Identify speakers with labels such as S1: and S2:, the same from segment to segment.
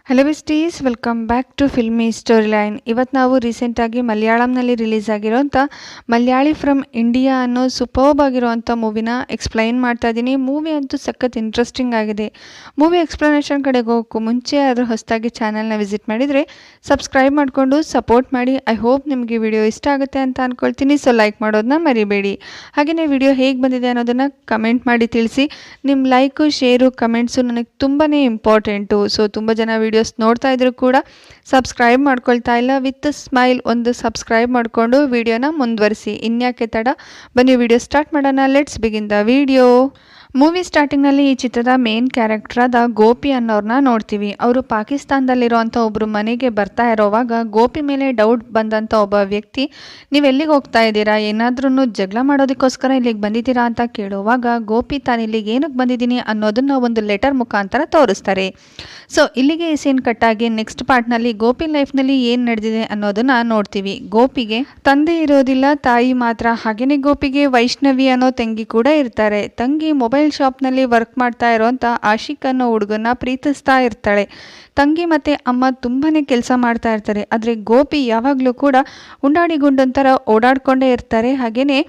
S1: Hello besties, welcome back to filmy story line. ಇವತ್ತು ನಾವು ರೀಸೆಂಟಾಗಿ ಮಲಯಾಳಂನಲ್ಲಿ ರಿಲೀಸ್ ಆಗಿರೋಂಥ ಮಲಯಾಳಿ ಫ್ರಮ್ ಇಂಡಿಯಾ ಅನ್ನೋ ಸೂಪರ್ಬ್ ಆಗಿರೋವಂಥ ಮೂವಿನ ಎಕ್ಸ್ಪ್ಲೈನ್ ಮಾಡ್ತಾ ಇದ್ದೀನಿ. ಮೂವಿ ಅಂತೂ ಸಖತ್ ಇಂಟ್ರೆಸ್ಟಿಂಗ್ ಆಗಿದೆ. ಮೂವಿ ಎಕ್ಸ್ಪ್ಲನೇಷನ್ ಕಡೆಗೆ ಹೋಗೋಕ್ಕೂ ಮುಂಚೆ ಆದರೂ ಹೊಸದಾಗಿ ಚಾನಲ್ನ ವಿಸಿಟ್ ಮಾಡಿದರೆ ಸಬ್ಸ್ಕ್ರೈಬ್ ಮಾಡಿಕೊಂಡು ಸಪೋರ್ಟ್ ಮಾಡಿ. ಐ ಹೋಪ್ ನಿಮಗೆ ವಿಡಿಯೋ ಇಷ್ಟ ಆಗುತ್ತೆ ಅಂತ ಅಂದ್ಕೊಳ್ತೀನಿ. ಸೊ ಲೈಕ್ ಮಾಡೋದನ್ನ ಮರಿಬೇಡಿ. ಹಾಗೆಯೇ ವಿಡಿಯೋ ಹೇಗೆ ಬಂದಿದೆ ಅನ್ನೋದನ್ನು ಕಮೆಂಟ್ ಮಾಡಿ ತಿಳಿಸಿ. ನಿಮ್ಮ ಲೈಕು, ಶೇರು, ಕಮೆಂಟ್ಸು ನನಗೆ ತುಂಬಾ ಇಂಪಾರ್ಟೆಂಟು. ಸೊ ತುಂಬ ಜನ ವಿಡಿಯೋಸ್ ನೋಡ್ತಾ ಇದ್ರು ಕೂಡ ಸಬ್ಸ್ಕ್ರೈಬ್ ಮಾಡ್ಕೊಳ್ತಾ ಇಲ್ಲ. ವಿತ್ ಸ್ಮೈಲ್ ಒಂದು ಸಬ್ಸ್ಕ್ರೈಬ್ ಮಾಡಿಕೊಂಡು ವಿಡಿಯೋನ ಮುಂದುವರಿಸಿ. ಇನ್ಯಾಕೆ ತಡ, ಬನ್ನಿ ವಿಡಿಯೋ ಸ್ಟಾರ್ಟ್ ಮಾಡೋಣ. Let's begin the video. Movie ಸ್ಟಾರ್ಟಿಂಗ್ನಲ್ಲಿ ಈ ಚಿತ್ರದ ಮೇನ್ ಕ್ಯಾರೆಕ್ಟರಾದ ಗೋಪಿ ಅನ್ನೋರನ್ನ ನೋಡ್ತೀವಿ. ಅವರು ಪಾಕಿಸ್ತಾನದಲ್ಲಿರುವಂಥ ಒಬ್ಬರು ಮನೆಗೆ ಬರ್ತಾ ಇರೋವಾಗ ಗೋಪಿ ಮೇಲೆ ಡೌಟ್ ಬಂದಂಥ ಒಬ್ಬ ವ್ಯಕ್ತಿ, ನೀವು ಎಲ್ಲಿಗೆ ಹೋಗ್ತಾ ಇದ್ದೀರಾ, ಏನಾದ್ರೂ ಜಗಳ ಮಾಡೋದಕ್ಕೋಸ್ಕರ ಇಲ್ಲಿಗೆ ಬಂದಿದ್ದೀರಾ ಅಂತ ಕೇಳುವಾಗ ಗೋಪಿ ತಾನು ಇಲ್ಲಿಗೆ ಏನಕ್ಕೆ ಬಂದಿದ್ದೀನಿ ಅನ್ನೋದನ್ನ ಒಂದು ಲೆಟರ್ ಮುಖಾಂತರ ತೋರಿಸ್ತಾರೆ. ಸೊ ಇಲ್ಲಿಗೆ ಈ ಸೀನ್ ಕಟ್ಟಾಗಿ ನೆಕ್ಸ್ಟ್ ಪಾರ್ಟ್ನಲ್ಲಿ ಗೋಪಿ ಲೈಫ್ನಲ್ಲಿ ಏನು ನಡೆದಿದೆ ಅನ್ನೋದನ್ನ ನೋಡ್ತೀವಿ. ಗೋಪಿಗೆ ತಂದೆ ಇರೋದಿಲ್ಲ, ತಾಯಿ ಮಾತ್ರ. ಹಾಗೆಯೇ ಗೋಪಿಗೆ ವೈಷ್ಣವಿ ಅನ್ನೋ ತಂಗಿ ಕೂಡ ಇರ್ತಾರೆ. ತಂಗಿ ಮೊಬೈಲ್ ಶಾಪ್ನಲ್ಲಿ ವರ್ಕ್ ಮಾಡ್ತಾ ಇರೋಂಥ ಆಶಿಕ್ ಅನ್ನೋ ಹುಡುಗನ್ನ ಪ್ರೀತಿಸ್ತಾ ಇರ್ತಾಳೆ. ತಂಗಿ ಮತ್ತು ಅಮ್ಮ ತುಂಬಾ ಕೆಲಸ ಮಾಡ್ತಾ ಇರ್ತಾರೆ. ಆದರೆ ಗೋಪಿ ಯಾವಾಗಲೂ ಕೂಡ ಉಂಡಾಡಿ ಗುಂಡೊಂಥರ ಓಡಾಡ್ಕೊಂಡೇ ಇರ್ತಾರೆ. ಹಾಗೆಯೇ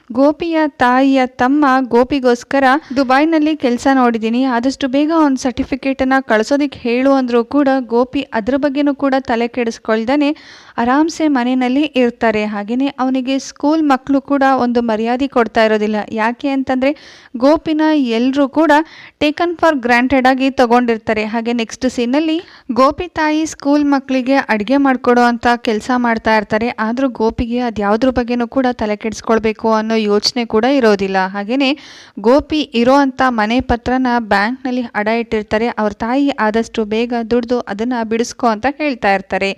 S1: ಗೋಪಿಯ ತಾಯಿಯ ತಮ್ಮ ಗೋಪಿಗೋಸ್ಕರ ದುಬೈನಲ್ಲಿ ಕೆಲಸ ನೋಡಿದ್ದೀನಿ, ಆದಷ್ಟು ಬೇಗ ಒಂದು ಸರ್ಟಿಫಿಕೇಟನ್ನು ಕಳಿಸೋದಕ್ಕೆ ಹೇಳು ಅಂದರೂ ಕೂಡ ಗೋಪಿ ಅದ್ರ ಬಗ್ಗೆನೂ ಕೂಡ ತಲೆ ಕೆಡಿಸ್ಕೊಳ್ದೇ ಆರಾಮ್ಸೆ ಮನೆಯಲ್ಲಿ ಇರ್ತಾರೆ. ಹಾಗೆಯೇ ಅವನಿಗೆ ಸ್ಕೂಲ್ ಮಕ್ಕಳು ಕೂಡ ಒಂದು ಮರ್ಯಾದೆ ಕೊಡ್ತಾ ಇರೋದಿಲ್ಲ. ಯಾಕೆ ಅಂತಂದರೆ ಗೋಪಿನ ಎಲ್ಲರೂ ಕೂಡ ಟೇಕನ್ ಫಾರ್ ಗ್ರಾಂಟೆಡ್ ಆಗಿ ತಗೊಂಡಿರ್ತಾರೆ. ಹಾಗೆ ನೆಕ್ಸ್ಟ್ ಸೀನಲ್ಲಿ ಗೋಪಿ ತಾಯಿ ಸ್ಕೂಲ್ ಮಕ್ಕಳಿಗೆ ಅಡುಗೆ ಮಾಡಿಕೊಡೋ ಅಂಥ ಕೆಲಸ ಮಾಡ್ತಾ ಇರ್ತಾರೆ. ಆದರೂ ಗೋಪಿಗೆ ಅದ್ಯಾವುದ್ರ ಬಗ್ಗೆನೂ ಕೂಡ ತಲೆ ಕೆಡಿಸ್ಕೊಳ್ಬೇಕು ಅನ್ನೋ ಯೋಚನೆ ಕೂಡ ಇರೋದಿಲ್ಲ. ಹಾಗೆಯೇ ಗೋಪಿ ಇರೋ ಅಂಥ ಮನೆ ಪತ್ರನ ಬ್ಯಾಂಕ್ನಲ್ಲಿ ಅಡ ಇಟ್ಟಿರ್ತಾರೆ. ಅವ್ರ ತಾಯಿ ಆದಷ್ಟು ಬೇಗ ದುಡ್ದು ಅದನ್ನು ಬಿಡಿಸ್ಕೊ ಅಂತ ಹೇಳ್ತಾ ಇರ್ತಾರೆ.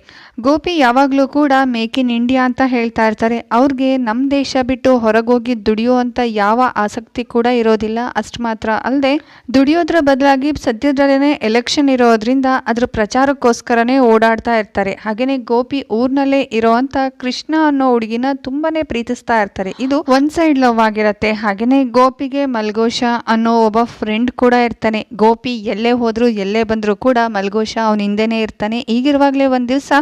S1: ಗೋಪಿ ಯಾವಾಗಲೂ ಕೂಡ ಮೇಕ್ ಇನ್ ಇಂಡಿಯಾ ಅಂತ ಹೇಳ್ತಾ ಇರ್ತಾರೆ. ಅವ್ರಿಗೆ ನಮ್ಮ ದೇಶ ಬಿಟ್ಟು ಹೊರಗೋಗಿ ದುಡಿಯುವಂಥ ಯಾವ ಆಸಕ್ತಿ ಕೂಡ ಇರೋದಿಲ್ಲ. ಅಷ್ಟು ಮಾತ್ರ ಅಲ್ಲದೆ ದುಡಿಯೋದ್ರ ಬದಲಾಗಿ ಸದ್ಯದಲ್ಲೇ ಎಲೆಕ್ಷನ್ ಇರೋದ್ರಿಂದ ಅದ್ರ ಪ್ರಚಾರಕ್ಕೋಸ್ಕರನೇ ಓಡಾಡ್ತಾ ಇರ್ತಾರೆ. ಹಾಗೆಯೇ ಗೋಪಿ ಊರಿನಲ್ಲೇ ಇರೋವಂಥ ಕೃಷ್ಣ ಅನ್ನೋ ಹುಡುಗಿನ ತುಂಬಾನೇ ಪ್ರೀತಿಸ್ತಾ ಇರ್ತಾರೆ. ಇದು ಒನ್ ಸೈಡ್ ಲವ್ ಆಗಿರತ್ತೆ. ಹಾಗೆಯೇ ಗೋಪಿಗೆ ಮಲ್ಗೋಷ ಅನ್ನೋ ಒಬ್ಬ ಫ್ರೆಂಡ್ ಕೂಡ ಇರ್ತಾನೆ. ಗೋಪಿ ಎಲ್ಲೇ ಹೋದ್ರು ಎಲ್ಲೇ ಬಂದರೂ ಕೂಡ ಮಲ್ಗೋಷ ಅವನ ಹಿಂದೆನೇ ಇರ್ತಾನೆ. ಈಗಿರುವಾಗಲೇ ಒಂದು ದಿವಸ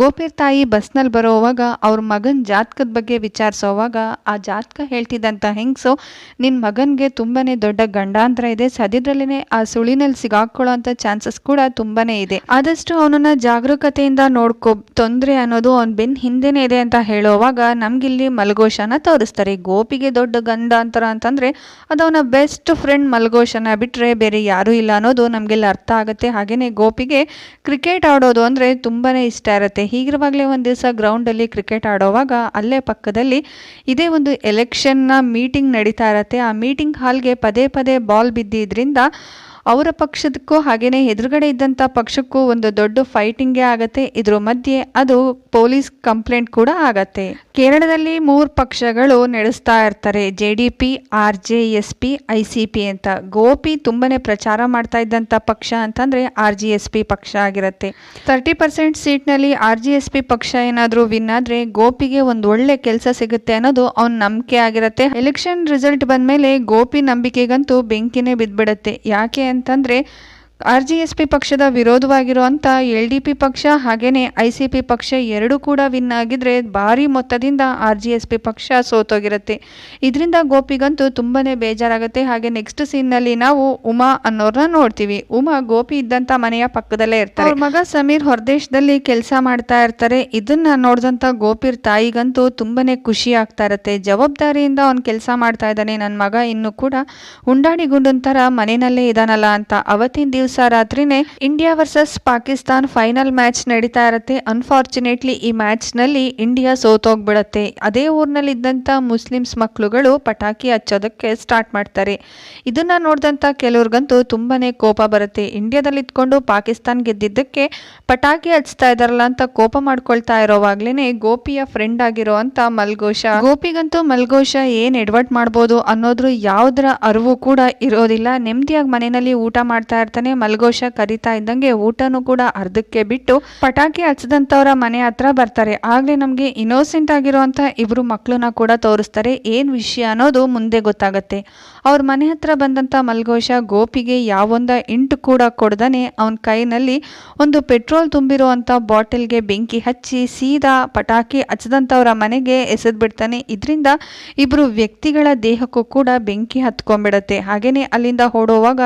S1: ಗೋಪಿ ತಾಯಿ ಬಸ್ನಲ್ಲಿ ಬರೋವಾಗ ಅವ್ರ ಮಗನ ಜಾತಕದ ಬಗ್ಗೆ ವಿಚಾರಿಸೋವಾಗ ಆ ಜಾತಕ ಹೇಳ್ತಿದ್ದಂಥ ಹೆಂಗಸು, ನಿನ್ನ ಮಗನಿಗೆ ತುಂಬಾ ದೊಡ್ಡ ಗಂಡಾಂತರ ಇದೆ, ಸದ್ಯದಲ್ಲೇ ಆ ಸುಳಿನಲ್ಲಿ ಸಿಗಾಕೊಳ್ಳೋ ಅಂಥ ಚಾನ್ಸಸ್ ಕೂಡ ತುಂಬಾ ಇದೆ, ಆದಷ್ಟು ಅವನನ್ನ ಜಾಗರೂಕತೆಯಿಂದ ನೋಡ್ಕೊ, ತೊಂದರೆ ಅನ್ನೋದು ಅವನ ಬೆನ್ನ ಹಿಂದೆನೇ ಇದೆ ಅಂತ ಹೇಳೋವಾಗ ನಮ್ಗಿಲ್ಲಿ ಮಲ್ಗೋಷನ ತೋರಿಸ್ತಾರೆ. ಗೋಪಿಗೆ ದೊಡ್ಡ ಗಂಡಾಂತರ ಅಂತಂದರೆ ಅದು ಅವನ ಬೆಸ್ಟ್ ಫ್ರೆಂಡ್ ಮಲ್ಗೋಷನ ಬಿಟ್ಟರೆ ಬೇರೆ ಯಾರೂ ಇಲ್ಲ ಅನ್ನೋದು ನಮಗೆಲ್ಲ ಅರ್ಥ ಆಗುತ್ತೆ. ಹಾಗೆಯೇ ಗೋಪಿಗೆ ಕ್ರಿಕೆಟ್ ಆಡೋದು ಅಂದರೆ ತುಂಬಾ ಇಷ್ಟ ಇರುತ್ತೆ. ಹೀಗಿರುವಾಗಲೇ ಒಂದು ದಿವಸ ಗ್ರೌಂಡಲ್ಲಿ ಕ್ರಿಕೆಟ್ ಆಡೋವಾಗ ಅಲ್ಲೇ ಪಕ್ಕದಲ್ಲಿ ಇದೇ ಒಂದು ಎಲೆಕ್ಷನ್ನ ಮೀಟಿಂಗ್ ನಡೀತಾ ಇರತ್ತೆ. ಆ ಮೀಟಿಂಗ್ ಹಾಲ್ಗೆ ಪದೇ ಪದೇ ಬಾಲ್ ಬಿದ್ದಿದ್ರಿಂದ ಅವರ ಪಕ್ಷದಕ್ಕೂ ಹಾಗೆಯೇ ಎದುರುಗಡೆ ಇದ್ದಂಥ ಪಕ್ಷಕ್ಕೂ ಒಂದು ದೊಡ್ಡ ಫೈಟಿಂಗೇ ಆಗತ್ತೆ. ಇದ್ರ ಮಧ್ಯೆ ಅದು ಪೊಲೀಸ್ ಕಂಪ್ಲೇಂಟ್ ಕೂಡ ಆಗತ್ತೆ. ಕೇರಳದಲ್ಲಿ 3 ಪಕ್ಷಗಳು ನಡೆಸ್ತಾ ಇರ್ತಾರೆ, JDP, RJSP, ICP ಅಂತ. ಗೋಪಿ ತುಂಬಾನೇ ಪ್ರಚಾರ ಮಾಡ್ತಾ ಇದ್ದಂಥ ಪಕ್ಷ ಅಂತಂದರೆ RGSP ಪಕ್ಷ ಆಗಿರುತ್ತೆ. 30% ಸೀಟ್ನಲ್ಲಿ RGSP ಪಕ್ಷ ಏನಾದರೂ ವಿನ್ ಆದರೆ ಗೋಪಿಗೆ ಒಂದು ಒಳ್ಳೆ ಕೆಲಸ ಸಿಗುತ್ತೆ ಅನ್ನೋದು ಅವನ ನಂಬಿಕೆ ಆಗಿರುತ್ತೆ. ಎಲೆಕ್ಷನ್ ರಿಸಲ್ಟ್ ಬಂದಮೇಲೆ ಗೋಪಿ ನಂಬಿಕೆಗಂತೂ ಬೆಂಕಿನೇ ಬಿದ್ದುಬಿಡುತ್ತೆ. ಯಾಕೆ ಅಂತಂದರೆ RGSP ಪಕ್ಷದ ವಿರೋಧವಾಗಿರುವಂಥ LDP ಪಕ್ಷ ಹಾಗೆಯೇ ICP ಪಕ್ಷ ಎರಡೂ ಕೂಡ ವಿನ್ ಆಗಿದ್ರೆ ಭಾರಿ ಮೊತ್ತದಿಂದ RGSP ಪಕ್ಷ ಸೋತೋಗಿರುತ್ತೆ. ಇದರಿಂದ ಗೋಪಿಗಂತೂ ತುಂಬಾ ಬೇಜಾರಾಗುತ್ತೆ. ಹಾಗೆ ನೆಕ್ಸ್ಟ್ ಸೀನ್ನಲ್ಲಿ ನಾವು ಉಮಾ ಅನ್ನೋರನ್ನ ನೋಡ್ತೀವಿ. ಉಮಾ ಗೋಪಿ ಇದ್ದಂಥ ಮನೆಯ ಪಕ್ಕದಲ್ಲೇ ಇರ್ತಾರೆ. ಅವ್ರ ಮಗ ಸಮೀರ್ ಹೊರದೇಶದಲ್ಲಿ ಕೆಲಸ ಮಾಡ್ತಾ ಇರ್ತಾರೆ. ಇದನ್ನ ನೋಡಿದಂಥ ಗೋಪಿರ್ ತಾಯಿಗಂತೂ ತುಂಬಾ ಖುಷಿ ಆಗ್ತಾ ಇರುತ್ತೆ. ಜವಾಬ್ದಾರಿಯಿಂದ ಅವ್ನು ಕೆಲಸ ಮಾಡ್ತಾ ಇದ್ದಾನೆ, ನನ್ನ ಮಗ ಇನ್ನೂ ಕೂಡ ಉಂಡಾಡಿ ಗುಂಡೊಂಥರ ಮನೆಯಲ್ಲೇ ಇದಾನಲ್ಲ ಅಂತ. ಅವತ್ತಿನ ದಿವಸ ರಾತ್ರಿನೇ India versus Pakistan final match ನಡೀತಾ ಇರುತ್ತೆ. ಅನ್ಫಾರ್ಚುನೇಟ್ಲಿ ಈ ಮ್ಯಾಚ್ನಲ್ಲಿ ಇಂಡಿಯಾ ಸೋತೋಗ್ಬಿಡತ್ತೆ. ಅದೇ ಊರಿನಲ್ಲಿ ಇದ್ದಂಥ ಮುಸ್ಲಿಮ್ಸ್ ಮಕ್ಕಳುಗಳು ಪಟಾಕಿ ಹಚ್ಚೋದಕ್ಕೆ ಸ್ಟಾರ್ಟ್ ಮಾಡ್ತಾರೆ. ಇದನ್ನ ನೋಡಿದಂಥ ಕೆಲವ್ರಿಗಂತೂ ತುಂಬಾನೇ ಕೋಪ ಬರುತ್ತೆ. ಇಂಡಿಯಾದಲ್ಲಿ ಇದ್ಕೊಂಡು ಪಾಕಿಸ್ತಾನ್ ಗೆದ್ದಿದ್ದಕ್ಕೆ ಪಟಾಕಿ ಹಚ್ತಾ ಇದಾರಲ್ಲ ಅಂತ ಕೋಪ ಮಾಡ್ಕೊಳ್ತಾ ಇರೋವಾಗ್ಲೇನೆ ಗೋಪಿಯ ಫ್ರೆಂಡ್ ಆಗಿರೋ ಅಂತ ಮಲ್ಗೋಷ, ಗೋಪಿಗಂತೂ ಮಲ್ಗೋಷ ಏನ್ ಎಡವಟ್ ಮಾಡ್ಬೋದು ಅನ್ನೋದ್ರ ಯಾವುದರ ಅರಿವು ಕೂಡ ಇರೋದಿಲ್ಲ. ನೆಮ್ಮದಿಯಾಗಿ ಮನೆಯಲ್ಲಿ ಊಟ ಮಾಡ್ತಾ ಇರ್ತಾನೆ. ಮಲ್ಗೋಶ ಕರಿತಾ ಇದ್ದಂಗೆ ಊಟನೂ ಕೂಡ ಅರ್ಧಕ್ಕೆ ಬಿಟ್ಟು ಪಟಾಕಿ ಹಚ್ಚದಂತವ್ರ ಮನೆ ಹತ್ರ ಬರ್ತಾರೆ. ಆಗ್ಲೇ ನಮ್ಗೆ ಇನ್ನೋಸೆಂಟ್ ಆಗಿರುವಂತ ಇಬ್ರು ಮಕ್ಕಳನ್ನ ಕೂಡ ತೋರಿಸ್ತಾರೆ. ಏನ್ ವಿಷಯ ಅನ್ನೋದು ಮುಂದೆ ಗೊತ್ತಾಗತ್ತೆ. ಅವ್ರ ಮನೆ ಹತ್ರ ಬಂದಂತ ಮಲ್ಗೋಶ ಗೋಪಿಗೆ ಯಾವೊಂದ ಇಂಟು ಕೂಡ ಕೊಡ್ದಾನೆ ಅವನ ಕೈನಲ್ಲಿ ಒಂದು ಪೆಟ್ರೋಲ್ ತುಂಬಿರುವಂತ ಬಾಟಲ್ಗೆ ಬೆಂಕಿ ಹಚ್ಚಿ ಸೀದಾ ಪಟಾಕಿ ಹಚ್ಚದಂತವ್ರ ಮನೆಗೆ ಎಸೆದ್ ಬಿಡ್ತಾನೆ. ಇದರಿಂದ ಇಬ್ರು ವ್ಯಕ್ತಿಗಳ ದೇಹಕ್ಕೂ ಕೂಡ ಬೆಂಕಿ ಹತ್ಕೊಂಡ್ಬಿಡತ್ತೆ. ಹಾಗೇನೆ ಅಲ್ಲಿಂದ ಓಡೋವಾಗ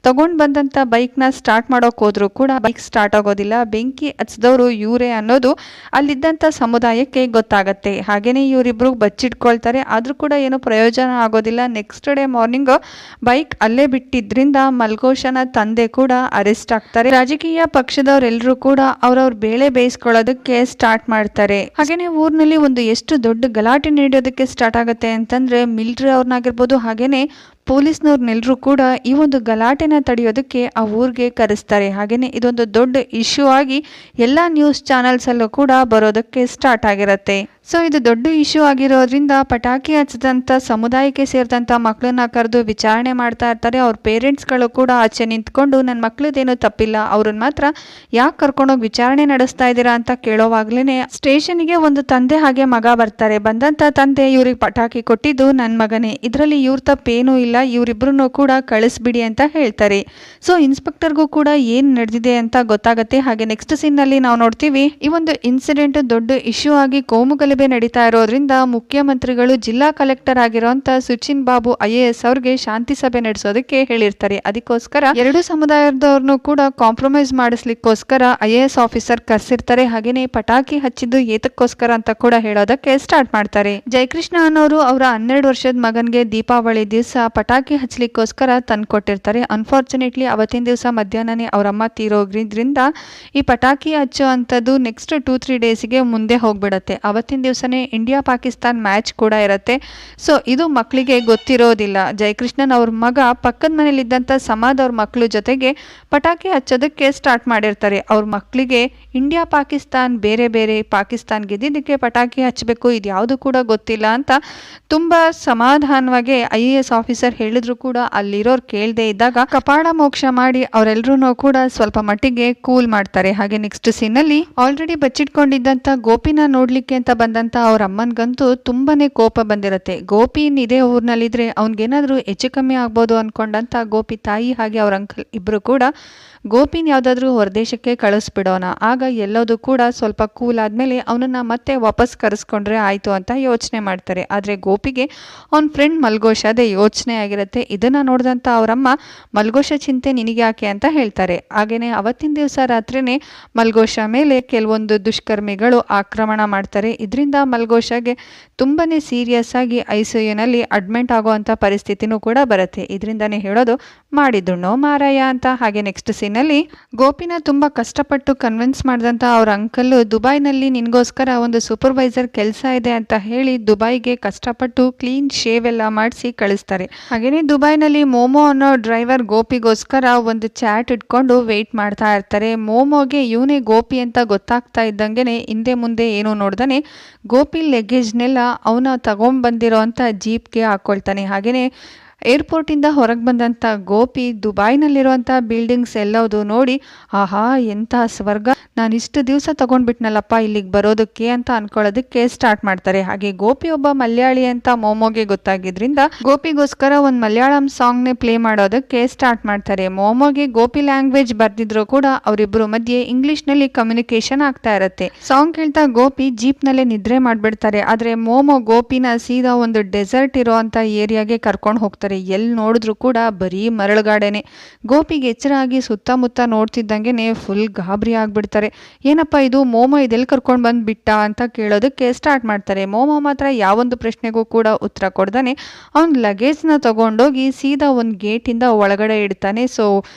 S1: ತಗೊಂಡ್ ಬಂದಂತ ಬೈಕ್ನ ಸ್ಟಾರ್ಟ್ ಮಾಡೋಕ್ ಹೋದ್ರು ಕೂಡ ಬೈಕ್ ಸ್ಟಾರ್ಟ್ ಆಗೋದಿಲ್ಲ. ಬೆಂಕಿ ಹಚ್ಚದವರು ಇವರೇ ಅನ್ನೋದು ಅಲ್ಲಿದ್ದಂತ ಸಮುದಾಯಕ್ಕೆ ಗೊತ್ತಾಗತ್ತೆ. ಹಾಗೇನೆ ಇವರಿಬ್ರು ಬಚ್ಚಿಟ್ಕೊಳ್ತಾರೆ. ಆದ್ರೂ ಕೂಡ ಏನು ಪ್ರಯೋಜನ ಆಗೋದಿಲ್ಲ. ನೆಕ್ಸ್ಟ್ ಡೇ ಮಾರ್ನಿಂಗ್ ಬೈಕ್ ಅಲ್ಲೇ ಬಿಟ್ಟಿದ್ರಿಂದ ಮಲ್ಗೋಶನ ತಂದೆ ಕೂಡ ಅರೆಸ್ಟ್ ಆಗ್ತಾರೆ. ರಾಜಕೀಯ ಪಕ್ಷದವರೆಲ್ಲರೂ ಕೂಡ ಅವ್ರವ್ರ ಬೇಳೆ ಬೇಯಿಸ್ಕೊಳ್ಳೋದಕ್ಕೆ ಸ್ಟಾರ್ಟ್ ಮಾಡ್ತಾರೆ. ಹಾಗೇನೆ ಊರಿನಲ್ಲಿ ಒಂದು ಎಷ್ಟು ದೊಡ್ಡ ಗಲಾಟೆ ನಡೆಯೋದಕ್ಕೆ ಸ್ಟಾರ್ಟ್ ಆಗುತ್ತೆ ಅಂತಂದ್ರೆ ಮಿಲಿಟರಿ ಅವ್ರನ್ನಾಗಿರ್ಬೋದು ಹಾಗೇನೆ ಪೊಲೀಸ್ನವ್ರನ್ನೆಲ್ಲರೂ ಕೂಡ ಈ ಒಂದು ಗಲಾಟೆನ ತಡೆಯೋದಕ್ಕೆ ಆ ಊರಿಗೆ ಕರೆಸ್ತಾರೆ. ಹಾಗೇನೆ ಇದೊಂದು ದೊಡ್ಡ ಇಶ್ಯೂ ಆಗಿ ಎಲ್ಲ ನ್ಯೂಸ್ ಚಾನೆಲ್ಸ್ ಅಲ್ಲೂ ಕೂಡ ಬರೋದಕ್ಕೆ ಸ್ಟಾರ್ಟ್ ಆಗಿರತ್ತೆ. ಸೊ ಇದು ದೊಡ್ಡ ಇಶ್ಯೂ ಆಗಿರೋದ್ರಿಂದ ಪಟಾಕಿ ಹಚ್ಚದಂತ ಸಮುದಾಯಕ್ಕೆ ಸೇರಿದಂತ ಮಕ್ಕಳನ್ನ ಕರೆದು ವಿಚಾರಣೆ ಮಾಡ್ತಾ ಇರ್ತಾರೆ. ಅವ್ರ ಪೇರೆಂಟ್ಸ್ಗಳು ಕೂಡ ಆಚೆ ನಿಂತ್ಕೊಂಡು ನನ್ನ ಮಕ್ಳದೇನು ತಪ್ಪಿಲ್ಲ, ಅವ್ರನ್ನ ಮಾತ್ರ ಯಾಕೆ ಕರ್ಕೊಂಡೋಗಿ ವಿಚಾರಣೆ ನಡೆಸ್ತಾ ಇದ್ದೀರಾ ಅಂತ ಕೇಳೋವಾಗ್ಲೇನೆ ಸ್ಟೇಷನ್ಗೆ ಒಂದು ತಂದೆ ಹಾಗೆ ಮಗ ಬರ್ತಾರೆ. ಬಂದಂತ ತಂದೆ ಇವ್ರಿಗೆ ಪಟಾಕಿ ಕೊಟ್ಟಿದ್ದು ನನ್ನ ಮಗನೇ, ಇದರಲ್ಲಿ ಇವ್ರ ತಪ್ಪೇನೂ ಇಲ್ಲ, ಇವರಿಬ್ರು ಕೂಡ ಕಳಿಸ್ಬಿಡಿ ಅಂತ ಹೇಳ್ತಾರೆ. ಸೊ ಇನ್ಸ್ಪೆಕ್ಟರ್ಗೂ ಕೂಡ ಏನ್ ನಡೆದಿದೆ ಅಂತ ಗೊತ್ತಾಗತ್ತೆ. ಹಾಗೆ ನೆಕ್ಸ್ಟ್ ಸೀನ್ ನಲ್ಲಿ ನಾವು ನೋಡ್ತೀವಿ ಈ ಒಂದು ಇನ್ಸಿಡೆಂಟ್ ದೊಡ್ಡ ಇಶ್ಯೂ ಆಗಿ ಕೋಮುಗಲಭೆ ನಡೀತಾ ಇರೋದ್ರಿಂದ ಮುಖ್ಯಮಂತ್ರಿಗಳು ಜಿಲ್ಲಾ ಕಲೆಕ್ಟರ್ ಆಗಿರುವಂತ ಸುಚಿನ್ ಬಾಬು IAS ಅವ್ರಿಗೆ ಶಾಂತಿ ಸಭೆ ನಡೆಸೋದಕ್ಕೆ ಹೇಳಿರ್ತಾರೆ. ಅದಕ್ಕೋಸ್ಕರ ಎರಡು ಸಮುದಾಯದವ್ರನ್ನು ಕೂಡ ಕಾಂಪ್ರಮೈಸ್ ಮಾಡಿಸ್ಲಿಕ್ಕೋಸ್ಕರ IAS ಆಫೀಸರ್ ಕರ್ಸಿರ್ತಾರೆ. ಹಾಗೇನೆ ಪಟಾಕಿ ಹಚ್ಚಿದ್ದು ಏತಕ್ಕೋಸ್ಕರ ಅಂತ ಕೂಡ ಹೇಳೋದಕ್ಕೆ ಸ್ಟಾರ್ಟ್ ಮಾಡ್ತಾರೆ. ಜಯಕೃಷ್ಣ ಅನ್ನೋರು ಅವರ 12 ವರ್ಷದ ಮಗನ್ಗೆ ದೀಪಾವಳಿ ದಿವಸ ಪಟಾಕಿ ಹಚ್ಚಲಿಕ್ಕೋಸ್ಕರ ತಂದ್ಕೊಟ್ಟಿರ್ತಾರೆ. ಅನ್ಫಾರ್ಚುನೇಟ್ಲಿ ಅವತ್ತಿನ ದಿವಸ ಮಧ್ಯಾಹ್ನನೇ ಅವರಮ್ಮ ತೀರೋದ್ರಿಂದ ಈ ಪಟಾಕಿ ಹಚ್ಚೋ ಅಂತದ್ದು ನೆಕ್ಸ್ಟ್ 2-3 ಡೇಸ್ಗೆ ಮುಂದೆ ಹೋಗ್ಬಿಡತ್ತೆ. ಅವತ್ತಿನ ದಿವಸನೇ ಇಂಡಿಯಾ ಪಾಕಿಸ್ತಾನ್ ಮ್ಯಾಚ್ ಕೂಡ ಇರುತ್ತೆ. ಸೊ ಇದು ಮಕ್ಕಳಿಗೆ ಗೊತ್ತಿರೋದಿಲ್ಲ. ಜಯಕೃಷ್ಣನ್ ಅವ್ರ ಮಗ ಪಕ್ಕದ ಮನೇಲಿದ್ದಂಥ ಸಮಾದ್ ಅವ್ರ ಮಕ್ಕಳು ಜೊತೆಗೆ ಪಟಾಕಿ ಹಚ್ಚೋದಕ್ಕೆ ಸ್ಟಾರ್ಟ್ ಮಾಡಿರ್ತಾರೆ. ಅವ್ರ ಮಕ್ಕಳಿಗೆ ಇಂಡಿಯಾ ಪಾಕಿಸ್ತಾನ್ ಬೇರೆ ಬೇರೆ, ಪಾಕಿಸ್ತಾನ್ ಗೆದ್ದಿದ್ದಕ್ಕೆ ಪಟಾಕಿ ಹಚ್ಚಬೇಕು, ಇದು ಯಾವುದು ಕೂಡ ಗೊತ್ತಿಲ್ಲ ಅಂತ ತುಂಬ ಸಮಾಧಾನವಾಗಿ IAS ಆಫೀಸರ್ ಹೇಳಿದ್ರು ಕೂಡ ಅಲ್ಲಿರೋರು ಕೇಳದೆ ಇದ್ದಾಗ ಕಪಾಳ ಮೋಕ್ಷ ಮಾಡಿ ಅವರೆಲ್ಲರೂ ಕೂಡ ಸ್ವಲ್ಪ ಮಟ್ಟಿಗೆ ಕೂಲ್ ಮಾಡ್ತಾರೆ. ಹಾಗೆ ನೆಕ್ಸ್ಟ್ ಸೀನಲ್ಲಿ ಆಲ್ರೆಡಿ ಬಚ್ಚಿಟ್ಕೊಂಡಿದ್ದಂಥ ಗೋಪಿನ ನೋಡ್ಲಿಕ್ಕೆ ಅಂತ ಬಂದಂತ ಅವ್ರ ಅಮ್ಮನ್ಗಂತೂ ತುಂಬಾನೇ ಕೋಪ ಬಂದಿರತ್ತೆ. ಗೋಪಿ ಇದೇ ಊರ್ನಲ್ಲಿದ್ರೆ ಅವ್ನಿಗೇನಾದ್ರೂ ಹೆಚ್ಚು ಕಮ್ಮಿ ಆಗ್ಬೋದು ಅನ್ಕೊಂಡಂತ ಗೋಪಿ ತಾಯಿ ಹಾಗೆ ಅವ್ರ ಅಂಕಲ್ ಇಬ್ರು ಕೂಡ ಗೋಪಿನ ಯಾವುದಾದ್ರೂ ಹೊರದೇಶಕ್ಕೆ ಕಳಿಸ್ಬಿಡೋಣ, ಆಗ ಎಲ್ಲದೂ ಕೂಡ ಸ್ವಲ್ಪ ಕೂಲ್ ಆದಮೇಲೆ ಅವನನ್ನ ಮತ್ತೆ ವಾಪಸ್ ಕರೆಸ್ಕೊಂಡ್ರೆ ಆಯಿತು ಅಂತ ಯೋಚನೆ ಮಾಡ್ತಾರೆ. ಆದರೆ ಗೋಪಿಗೆ ಅವನ ಫ್ರೆಂಡ್ ಮಲ್ಗೋಶ ಅದೇ ಯೋಚನೆ ಆಗಿರುತ್ತೆ. ಇದನ್ನು ನೋಡಿದಂಥ ಅವರಮ್ಮ ಮಲ್ಗೋಶ ಚಿಂತೆ ನಿನಗೆ ಯಾಕೆ ಅಂತ ಹೇಳ್ತಾರೆ. ಹಾಗೆಯೇ ಅವತ್ತಿನ ದಿವಸ ರಾತ್ರಿನೇ ಮಲ್ಗೋಶ ಮೇಲೆ ಕೆಲವೊಂದು ದುಷ್ಕರ್ಮಿಗಳು ಆಕ್ರಮಣ ಮಾಡ್ತಾರೆ. ಇದರಿಂದ ಮಲ್ಗೋಶಗೆ ತುಂಬಾ ಸೀರಿಯಸ್ ಆಗಿ ICUನಲ್ಲಿ ಅಡ್ಮಿಟ್ ಆಗುವಂಥ ಪರಿಸ್ಥಿತಿನೂ ಕೂಡ ಬರುತ್ತೆ. ಇದರಿಂದಾನೇ ಹೇಳೋದು ಮಾಡಿದುಣ್ಣೋ ಮಾರಾಯ ಅಂತ. ಹಾಗೆ ನೆಕ್ಸ್ಟ್ ಸೀನಲ್ಲಿ ಗೋಪಿನ ತುಂಬ ಕಷ್ಟಪಟ್ಟು ಕನ್ವಿನ್ಸ್ ಮಾಡಿದಂಥ ಅವ್ರ ಅಂಕಲ್ ದುಬೈನಲ್ಲಿ ನಿನಗೋಸ್ಕರ ಒಂದು ಸೂಪರ್ವೈಸರ್ ಕೆಲಸ ಇದೆ ಅಂತ ಹೇಳಿ ದುಬೈಗೆ ಕಷ್ಟಪಟ್ಟು ಕ್ಲೀನ್ ಶೇವ್ ಎಲ್ಲ ಮಾಡಿಸಿ ಕಳಿಸ್ತಾರೆ. ಹಾಗೆಯೇ ದುಬೈನಲ್ಲಿ ಮೋಮೋ ಅನ್ನೋ ಡ್ರೈವರ್ ಗೋಪಿಗೋಸ್ಕರ ಒಂದು ಚಾಟ್ ಇಟ್ಕೊಂಡು ವೆಯ್ಟ್ ಮಾಡ್ತಾ ಇರ್ತಾರೆ. ಮೋಮೋಗೆ ಇವನೇ ಗೋಪಿ ಅಂತ ಗೊತ್ತಾಗ್ತಾ ಇದ್ದಂಗೆ ಹಿಂದೆ ಮುಂದೆ ಏನೋ ನೋಡ್ದಾನೆ ಗೋಪಿ ಲೆಗೇಜ್ನೆಲ್ಲ ಅವನ ತಗೊಂಡ್ಬಂದಿರೋ ಅಂಥ ಜೀಪ್ಗೆ ಹಾಕ್ಕೊಳ್ತಾನೆ. ಹಾಗೆಯೇ ಏರ್ಪೋರ್ಟಿಂದ ಹೊರಗೆ ಬಂದಂಥ ಗೋಪಿ ದುಬೈನಲ್ಲಿರುವಂಥ ಬಿಲ್ಡಿಂಗ್ಸ್ ಎಲ್ಲವುದು ನೋಡಿ ಆಹಾ ಎಂಥ ಸ್ವರ್ಗ, ನಾನು ಇಷ್ಟು ದಿವಸ ತಗೊಂಡ್ಬಿಟ್ನಲ್ಲಪ್ಪ ಇಲ್ಲಿಗೆ ಬರೋದಕ್ಕೆ ಅಂತ ಅನ್ಕೊಳ್ಳೋದಕ್ಕೆ ಸ್ಟಾರ್ಟ್ ಮಾಡ್ತಾರೆ. ಹಾಗೆ ಗೋಪಿ ಒಬ್ಬ ಮಲಯಾಳಿ ಅಂತ ಮೋಮೋಗೆ ಗೊತ್ತಾಗಿದ್ರಿಂದ ಗೋಪಿಗೋಸ್ಕರ ಒಂದು ಮಲಯಾಳಂ ಸಾಂಗ್ನೇ ಪ್ಲೇ ಮಾಡೋದಕ್ಕೆ ಸ್ಟಾರ್ಟ್ ಮಾಡ್ತಾರೆ. ಮೋಮೋಗೆ ಗೋಪಿ ಲ್ಯಾಂಗ್ವೇಜ್ ಬರ್ದಿದ್ರು ಕೂಡ ಅವರಿಬ್ಬರು ಮಧ್ಯೆ ಇಂಗ್ಲಿಷ್ನಲ್ಲಿ ಕಮ್ಯುನಿಕೇಶನ್ ಆಗ್ತಾ ಇರತ್ತೆ. ಸಾಂಗ್ ಕೇಳ್ತಾ ಗೋಪಿ ಜೀಪ್ನಲ್ಲೇ ನಿದ್ರೆ ಮಾಡಿಬಿಡ್ತಾರೆ. ಆದರೆ ಮೋಮೋ ಗೋಪಿನ ಸೀದಾ ಒಂದು ಡೆಸರ್ಟ್ ಇರೋ ಅಂಥ ಏರಿಯಾಗೆ ಕರ್ಕೊಂಡು ಹೋಗ್ತಾರೆ. ಎಲ್ಲಿ ನೋಡಿದ್ರು ಕೂಡ ಬರೀ ಮರಳುಗಾಡೆನೆ. ಗೋಪಿಗೆ ಎಚ್ಚರ ಆಗಿ ಸುತ್ತಮುತ್ತ ನೋಡ್ತಿದ್ದಂಗೆ ಫುಲ್ ಗಾಬರಿ ಆಗ್ಬಿಡ್ತಾರೆ. ಏನಪ್ಪ ಇದು ಮೋಮೋ ಇದೆಲ್ಲಿ ಕರ್ಕೊಂಡು ಬಂದು ಬಿಟ್ಟ ಅಂತ ಕೇಳೋದಕ್ಕೆ ಸ್ಟಾರ್ಟ್ ಮಾಡ್ತಾರೆ. ಮೋಮೋ ಮಾತ್ರ ಯಾವೊಂದು ಪ್ರಶ್ನೆಗೂ ಕೂಡ ಉತ್ತರ ಕೊಡ್ದಾನೆ ಅವ್ನ ಲಗೇಜ್ನ ತಗೊಂಡೋಗಿ ಸೀದಾ ಒಂದು ಗೇಟಿಂದ ಒಳಗಡೆ ಇಡ್ತಾನೆ. ಸೊ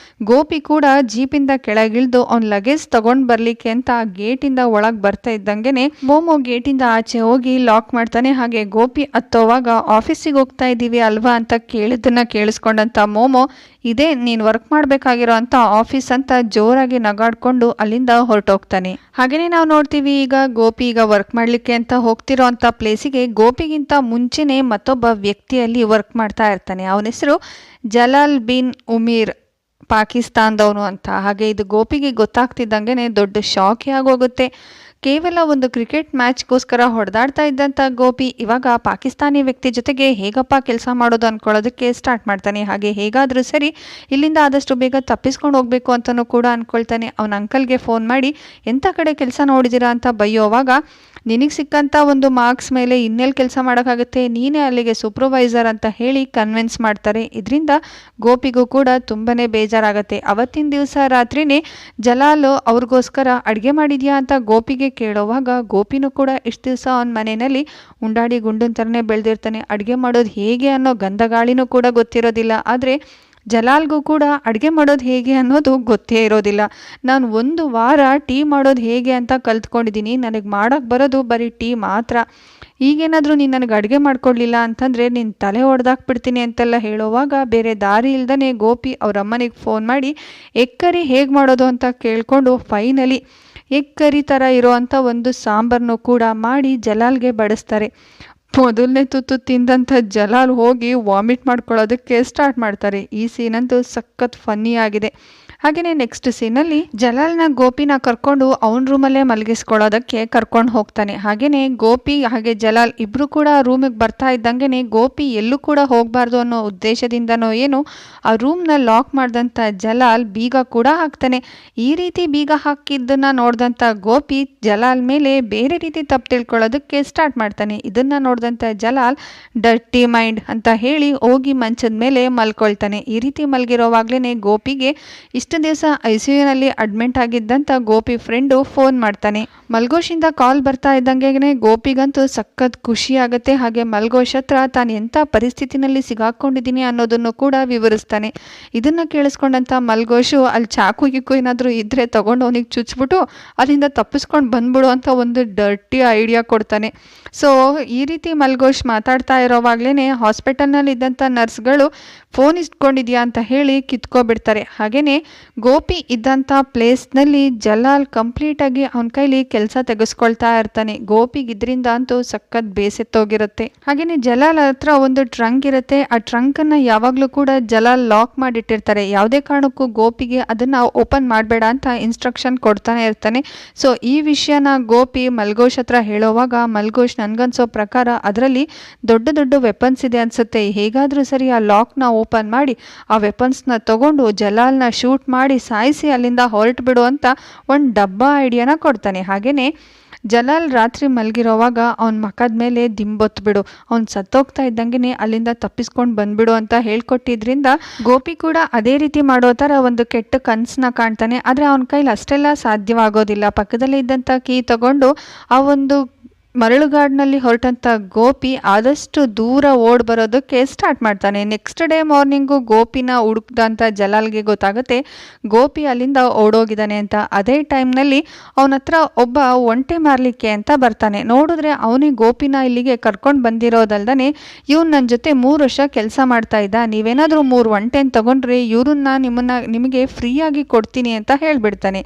S1: ಗೋಪಿ ಕೂಡ ಜೀಪಿಂದ ಕೆಳಗಿಳಿದು ಅವ್ನ ಲಗೇಜ್ ತಗೊಂಡು ಬರ್ಲಿಕ್ಕೆ ಅಂತ ಗೇಟಿಂದ ಒಳಗೆ ಬರ್ತಾ ಇದ್ದಂಗೆನೆ ಮೋಮೋ ಗೇಟಿಂದ ಆಚೆ ಹೋಗಿ ಲಾಕ್ ಮಾಡ್ತಾನೆ. ಹಾಗೆ ಗೋಪಿ ಹತ್ತೋವಾಗ ಆಫೀಸಿಗೆ ಹೋಗ್ತಾ ಇದ್ದೀವಿ ಅಲ್ವಾ ಅಂತ ಕೇಳಿದ್ದನ್ನ ಕೇಳಿಸ್ಕೊಂಡಂತ ಮೋಮೋ ಇದೇ ನೀನು ವರ್ಕ್ ಮಾಡಬೇಕಾಗಿರೋ ಅಂತ ಆಫೀಸ್ ಅಂತ ಜೋರಾಗಿ ನಗಾಡ್ಕೊಂಡು ಅಲ್ಲಿಂದ ಹೊರಟೋಗ್ತಾನೆ. ಹಾಗೇನೆ ನಾವು ನೋಡ್ತೀವಿ ಈಗ ಗೋಪಿ ಈಗ ವರ್ಕ್ ಮಾಡ್ಲಿಕ್ಕೆ ಅಂತ ಹೋಗ್ತಿರೋ ಅಂತ ಪ್ಲೇಸಿಗೆ ಗೋಪಿಗಿಂತ ಮುಂಚೆನೆ ಮತ್ತೊಬ್ಬ ವ್ಯಕ್ತಿಯಲ್ಲಿ ವರ್ಕ್ ಮಾಡ್ತಾ ಇರ್ತಾನೆ. ಅವನ ಹೆಸರು ಜಲಾಲ್ ಬಿನ್ ಉಮೀರ್ ಪಾಕಿಸ್ತಾನದವನು ಅಂತ. ಹಾಗೆ ಇದು ಗೋಪಿಗೆ ಗೊತ್ತಾಗ್ತಿದ್ದಂಗೆ ದೊಡ್ಡ ಶಾಕೇ ಆಗೋಗುತ್ತೆ. ಕೇವಲ ಒಂದು ಕ್ರಿಕೆಟ್ ಮ್ಯಾಚ್ಗೋಸ್ಕರ ಹೊಡೆದಾಡ್ತಾ ಇದ್ದಂಥ ಗೋಪಿ ಇವಾಗ ಪಾಕಿಸ್ತಾನಿ ವ್ಯಕ್ತಿ ಜೊತೆಗೆ ಹೇಗಪ್ಪ ಕೆಲಸ ಮಾಡೋದು ಅಂದ್ಕೊಳ್ಳೋದಕ್ಕೆ ಸ್ಟಾರ್ಟ್ ಮಾಡ್ತಾನೆ. ಹಾಗೆ ಹೇಗಾದರೂ ಸರಿ ಇಲ್ಲಿಂದ ಆದಷ್ಟು ಬೇಗ ತಪ್ಪಿಸ್ಕೊಂಡು ಹೋಗಬೇಕು ಅಂತಲೂ ಕೂಡ ಅಂದ್ಕೊಳ್ತಾನೆ. ಅವನ ಅಂಕಲ್ಗೆ ಫೋನ್ ಮಾಡಿ ಎಂಥ ಕಡೆ ಕೆಲಸ ನೋಡಿದ್ದೀರಾ ಅಂತ ಬೈಯೋವಾಗ, ನಿನಗೆ ಸಿಕ್ಕಂಥ ಒಂದು ಮಾರ್ಕ್ಸ್ ಮೇಲೆ ಇನ್ನೆಲ್ಲಿ ಕೆಲಸ ಮಾಡೋಕ್ಕಾಗುತ್ತೆ, ನೀನೇ ಅಲ್ಲಿಗೆ ಸೂಪರ್ವೈಸರ್ ಅಂತ ಹೇಳಿ ಕನ್ವಿನ್ಸ್ ಮಾಡ್ತಾರೆ. ಇದರಿಂದ ಗೋಪಿಗೂ ಕೂಡ ತುಂಬಾ ಬೇಜಾರಾಗುತ್ತೆ. ಅವತ್ತಿನ ದಿವಸ ರಾತ್ರಿನೇ ಜಲಾಲ್ ಅವ್ರಿಗೋಸ್ಕರ ಅಡುಗೆ ಮಾಡಿದ್ಯಾ ಅಂತ ಗೋಪಿಗೆ ಕೇಳೋವಾಗ, ಗೋಪಿನೂ ಕೂಡ ಇಷ್ಟು ದಿವಸ ಅವನ ಮನೆಯಲ್ಲಿ ಉಂಡಾಡಿ ಗುಂಡನ್ ಥರನೇ ಬೆಳೆದಿರ್ತಾನೆ. ಅಡುಗೆ ಮಾಡೋದು ಹೇಗೆ ಅನ್ನೋ ಗಂಧಗಾಳಿನೂ ಕೂಡ ಗೊತ್ತಿರೋದಿಲ್ಲ. ಆದರೆ ಜಲಾಲ್ಗೂ ಕೂಡ ಅಡುಗೆ ಮಾಡೋದು ಹೇಗೆ ಅನ್ನೋದು ಗೊತ್ತೇ ಇರೋದಿಲ್ಲ. ನಾನು 1 ವಾರ ಟೀ ಮಾಡೋದು ಹೇಗೆ ಅಂತ ಕಲ್ತ್ಕೊಂಡಿದ್ದೀನಿ, ನನಗೆ ಮಾಡೋಕ್ಕೆ ಬರೋದು ಬರೀ ಟೀ ಮಾತ್ರ. ಈಗೇನಾದರೂ ನೀನು ನನಗೆ ಅಡುಗೆ ಮಾಡ್ಕೊಡ್ಲಿಲ್ಲ ಅಂತಂದರೆ ನಿನ್ನ ತಲೆ ಹೊಡೆದಾಕ್ಬಿಡ್ತೀನಿ ಅಂತೆಲ್ಲ ಹೇಳೋವಾಗ, ಬೇರೆ ದಾರಿ ಇಲ್ದೇ ಗೋಪಿ ಅವ್ರ ಅಮ್ಮನಿಗೆ ಫೋನ್ ಮಾಡಿ ಎಗ್ ಕರಿ ಹೇಗೆ ಮಾಡೋದು ಅಂತ ಕೇಳಿಕೊಂಡು ಫೈನಲಿ ಎಗ್ ಕರಿ ಥರ ಇರೋವಂಥ ಒಂದು ಸಾಂಬಾರನ್ನು ಕೂಡ ಮಾಡಿ ಜಲಾಲ್ಗೆ ಬಡಿಸ್ತಾರೆ. ಮೊದಲನೇ ತುತ್ತು ತಿಂದಂಥ ಜಲಾಲ್ ಹೋಗಿ ವಾಮಿಟ್ ಮಾಡ್ಕೊಳ್ಳೋದಕ್ಕೆ ಸ್ಟಾರ್ಟ್ ಮಾಡ್ತಾರೆ. ಈ ಸೀನಂತೂ ಸಖತ್ ಫನ್ನಿ ಆಗಿದೆ. ಹಾಗೆಯೇ ನೆಕ್ಸ್ಟ್ ಸೀನಲ್ಲಿ ಜಲಾಲ್ನ ಗೋಪಿನ ಕರ್ಕೊಂಡು ಅವನ ರೂಮಲ್ಲೇ ಮಲಗಿಸ್ಕೊಳ್ಳೋದಕ್ಕೆ ಕರ್ಕೊಂಡು ಹೋಗ್ತಾನೆ. ಹಾಗೆಯೇ ಗೋಪಿ ಹಾಗೆ ಜಲಾಲ್ ಇಬ್ಬರು ಕೂಡ ರೂಮಿಗೆ ಬರ್ತಾ ಇದ್ದಂಗೆ ಗೋಪಿ ಎಲ್ಲೂ ಕೂಡ ಹೋಗಬಾರ್ದು ಅನ್ನೋ ಉದ್ದೇಶದಿಂದನೋ ಏನು ಆ ರೂಮ್ನ ಲಾಕ್ ಮಾಡಿದಂಥ ಜಲಾಲ್ ಬೀಗ ಕೂಡ ಹಾಕ್ತಾನೆ. ಈ ರೀತಿ ಬೀಗ ಹಾಕಿದ್ದನ್ನು ನೋಡಿದಂಥ ಗೋಪಿ ಜಲಾಲ್ ಮೇಲೆ ಬೇರೆ ರೀತಿ ತಪ್ಪು ತಿಳ್ಕೊಳ್ಳೋದಕ್ಕೆ ಸ್ಟಾರ್ಟ್ ಮಾಡ್ತಾನೆ. ಇದನ್ನು ನೋಡಿದಂಥ ಜಲಾಲ್ ಡರ್ಟಿ ಮೈಂಡ್ ಅಂತ ಹೇಳಿ ಹೋಗಿ ಮಂಚದ ಮೇಲೆ ಮಲ್ಕೊಳ್ತಾನೆ. ಈ ರೀತಿ ಮಲಗಿರೋವಾಗ್ಲೇ ಗೋಪಿಗೆ ಇಷ್ಟು ದಿವಸ ICUನಲ್ಲಿ ಅಡ್ಮಿಟ್ ಆಗಿದ್ದಂಥ ಗೋಪಿ ಫ್ರೆಂಡು ಫೋನ್ ಮಾಡ್ತಾನೆ. ಮಲ್ಗೋಶಿಂದ ಕಾಲ್ ಬರ್ತಾ ಇದ್ದಂಗೆ ಗೋಪಿಗಂತೂ ಸಖತ್ ಖುಷಿ ಆಗುತ್ತೆ. ಹಾಗೆ ಮಲ್ಗೋಶ್ ಹತ್ರ ತಾನು ಎಂಥ ಪರಿಸ್ಥಿತಿನಲ್ಲಿ ಸಿಗಾಕೊಂಡಿದ್ದೀನಿ ಅನ್ನೋದನ್ನು ಕೂಡ ವಿವರಿಸ್ತಾನೆ. ಇದನ್ನು ಕೇಳಿಸ್ಕೊಂಡಂಥ ಮಲ್ಗೋಶು ಅಲ್ಲಿ ಚಾಕು ಗಿಕ್ಕು ಏನಾದರೂ ಇದ್ದರೆ ತೊಗೊಂಡು ಅವನಿಗೆ ಚುಚ್ಬಿಟ್ಟು ಅಲ್ಲಿಂದ ತಪ್ಪಿಸ್ಕೊಂಡು ಬಂದ್ಬಿಡು ಅಂತ ಒಂದು ಡರ್ಟಿ ಐಡಿಯಾ ಕೊಡ್ತಾನೆ. ಸೊ ಈ ರೀತಿ ಮಲ್ಗೋಶ್ ಮಾತಾಡ್ತಾ ಇರೋವಾಗ್ಲೇ ಹಾಸ್ಪಿಟಲ್ನಲ್ಲಿ ಇದ್ದಂಥ ನರ್ಸ್ಗಳು ಫೋನ್ ಇಟ್ಕೊಂಡಿದ್ಯಾ ಅಂತ ಹೇಳಿ ಕಿತ್ಕೊಬಿಡ್ತಾರೆ. ಹಾಗೆಯೇ ಗೋಪಿ ಇದ್ದಂಥ ಪ್ಲೇಸ್ನಲ್ಲಿ ಜಲಾಲ್ ಕಂಪ್ಲೀಟಾಗಿ ಅವನ ಕೈಲಿ ಕೆಲಸ ತೆಗೆಸ್ಕೊಳ್ತಾ ಇರ್ತಾನೆ. ಗೋಪಿಗೆ ಇದರಿಂದ ಅಂತೂ ಸಖತ್ ಬೇಸೆತ್ತೋಗಿರುತ್ತೆ. ಹಾಗೆಯೇ ಜಲಾಲ್ ಹತ್ರ ಒಂದು ಟ್ರಂಕ್ ಇರುತ್ತೆ. ಆ ಟ್ರಂಕನ್ನು ಯಾವಾಗಲೂ ಕೂಡ ಜಲಾಲ್ ಲಾಕ್ ಮಾಡಿಟ್ಟಿರ್ತಾರೆ. ಯಾವುದೇ ಕಾರಣಕ್ಕೂ ಗೋಪಿಗೆ ಅದನ್ನು ಓಪನ್ ಮಾಡಬೇಡ ಅಂತ ಇನ್ಸ್ಟ್ರಕ್ಷನ್ ಕೊಡ್ತಾನೆ ಇರ್ತಾನೆ. ಸೊ ಈ ವಿಷಯನ ಗೋಪಿ ಮಲ್ಗೋಶ್ ಹತ್ರ ಹೇಳೋವಾಗ, ಮಲ್ಗೋಶ್ ನನಗನ್ಸೋ ಪ್ರಕಾರ ಅದರಲ್ಲಿ ದೊಡ್ಡ ದೊಡ್ಡ ವೆಪನ್ಸ್ ಇದೆ ಅನಿಸುತ್ತೆ, ಹೇಗಾದರೂ ಸರಿ ಆ ಲಾಕ್ನ ಓಪನ್ ಮಾಡಿ ಆ ವೆಪನ್ಸ್ನ ತಗೊಂಡು ಜಲಾಲ್ನ ಶೂಟ್ ಮಾಡಿ ಸಾಯಿಸಿ ಅಲ್ಲಿಂದ ಹೊರಟು ಬಿಡು ಅಂತ ಒಂದು ಡಬ್ಬಾ ಐಡಿಯಾನ ಕೊಡ್ತಾನೆ. ಹಾಗೆಯೇ ಜಲಾಲ್ ರಾತ್ರಿ ಮಲಗಿರೋವಾಗ ಅವನ ಮಖದ ಮೇಲೆ ದಿಂಬೊತ್ತು ಬಿಡು, ಅವ್ನು ಸತ್ತೋಗ್ತಾ ಇದ್ದಂಗೆ ಅಲ್ಲಿಂದ ತಪ್ಪಿಸ್ಕೊಂಡು ಬಂದ್ಬಿಡು ಅಂತ ಹೇಳ್ಕೊಟ್ಟಿದ್ರಿಂದ ಗೋಪಿ ಕೂಡ ಅದೇ ರೀತಿ ಮಾಡೋ ಥರ ಒಂದು ಕೆಟ್ಟ ಕನಸನ್ನ ಕಾಣ್ತಾನೆ. ಆದರೆ ಅವನ ಕೈಲಿ ಅಷ್ಟೆಲ್ಲ ಸಾಧ್ಯವಾಗೋದಿಲ್ಲ. ಪಕ್ಕದಲ್ಲೇ ಇದ್ದಂಥ ಕೀ ತಗೊಂಡು ಆ ಒಂದು ಮರಳುಗಾಡಿನಲ್ಲಿ ಹೊರಟಂಥ ಗೋಪಿ ಆದಷ್ಟು ದೂರ ಓಡಿ ಬರೋದಕ್ಕೆ ಸ್ಟಾರ್ಟ್ ಮಾಡ್ತಾನೆ. ನೆಕ್ಸ್ಟ್ ಡೇ ಮಾರ್ನಿಂಗು ಗೋಪಿನ ಹುಡುಕ್ದಂಥ ಜಲಾಲ್ಗೆ ಗೊತ್ತಾಗುತ್ತೆ ಗೋಪಿ ಅಲ್ಲಿಂದ ಓಡೋಗಿದ್ದಾನೆ ಅಂತ. ಅದೇ ಟೈಮ್ನಲ್ಲಿ ಅವನ ಹತ್ರ ಒಬ್ಬ ಒಂಟೆ ಮಾರಲಿಕ್ಕೆ ಅಂತ ಬರ್ತಾನೆ. ನೋಡಿದ್ರೆ ಅವನಿಗೆ ಗೋಪಿನ ಇಲ್ಲಿಗೆ ಕರ್ಕೊಂಡು ಬಂದಿರೋದಲ್ದೇ ಇವ್ನು ನನ್ನ ಜೊತೆ 3 ವರ್ಷ ಕೆಲಸ ಮಾಡ್ತಾ ಇದ್ದ, ನೀವೇನಾದರೂ 3 ಒಂಟೆನ ತಗೊಂಡ್ರೆ ನಿಮಗೆ ಫ್ರೀಯಾಗಿ ಕೊಡ್ತೀನಿ ಅಂತ ಹೇಳಿಬಿಡ್ತಾನೆ.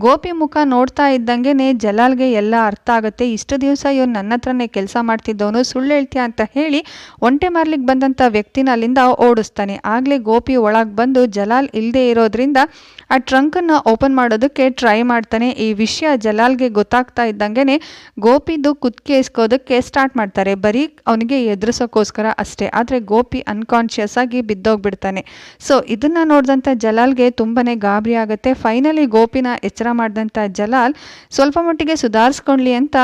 S1: ಗೋಪಿ ಮುಖ ನೋಡ್ತಾ ಇದ್ದಂಗೆ ಜಲಾಲ್ಗೆ ಎಲ್ಲ ಅರ್ಥ ಆಗುತ್ತೆ. ಇಷ್ಟು ದಿವಸ ಇವನು ನನ್ನ ಹತ್ರನೇ ಕೆಲಸ ಮಾಡ್ತಿದ್ದವನು, ಸುಳ್ಳು ಹೇಳ್ತೀಯ ಅಂತ ಹೇಳಿ ಒಂಟೆ ಮಾರ್ಲಿಕ್ಕೆ ಬಂದಂಥ ವ್ಯಕ್ತಿನ ಅಲ್ಲಿಂದ ಓಡಿಸ್ತಾನೆ. ಆಗಲೇ ಗೋಪಿ ಒಳಗೆ ಬಂದು ಜಲಾಲ್ ಇಲ್ಲದೆ ಇರೋದ್ರಿಂದ ಆ ಟ್ರಂಕನ್ನು ಓಪನ್ ಮಾಡೋದಕ್ಕೆ ಟ್ರೈ ಮಾಡ್ತಾನೆ. ಈ ವಿಷಯ ಜಲಾಲ್ಗೆ ಗೊತ್ತಾಗ್ತಾ ಇದ್ದಂಗೆ ಗೋಪಿದು ಕುತ್ತಿಗೆ ಇಸ್ಕೋದಕ್ಕೆ ಸ್ಟಾರ್ಟ್ ಮಾಡ್ತಾರೆ, ಬರೀ ಅವನಿಗೆ ಎದುರಿಸೋಕ್ಕೋಸ್ಕರ ಅಷ್ಟೇ. ಆದರೆ ಗೋಪಿ ಅನ್ಕಾನ್ಷಿಯಸ್ ಆಗಿ ಬಿದ್ದೋಗ್ಬಿಡ್ತಾನೆ. ಸೊ ಇದನ್ನು ನೋಡಿದಂಥ ಜಲಾಲ್ಗೆ ತುಂಬಾ ಗಾಬರಿ ಆಗುತ್ತೆ. ಫೈನಲಿ ಗೋಪಿನ ಎಚ್ಚರ ಮಾಡಿದಂಥ ಜಲಾಲ್ ಸ್ವಲ್ಪ ಮಟ್ಟಿಗೆ ಸುಧಾರಿಸ್ಕೊಳ್ಳಿ ಅಂತ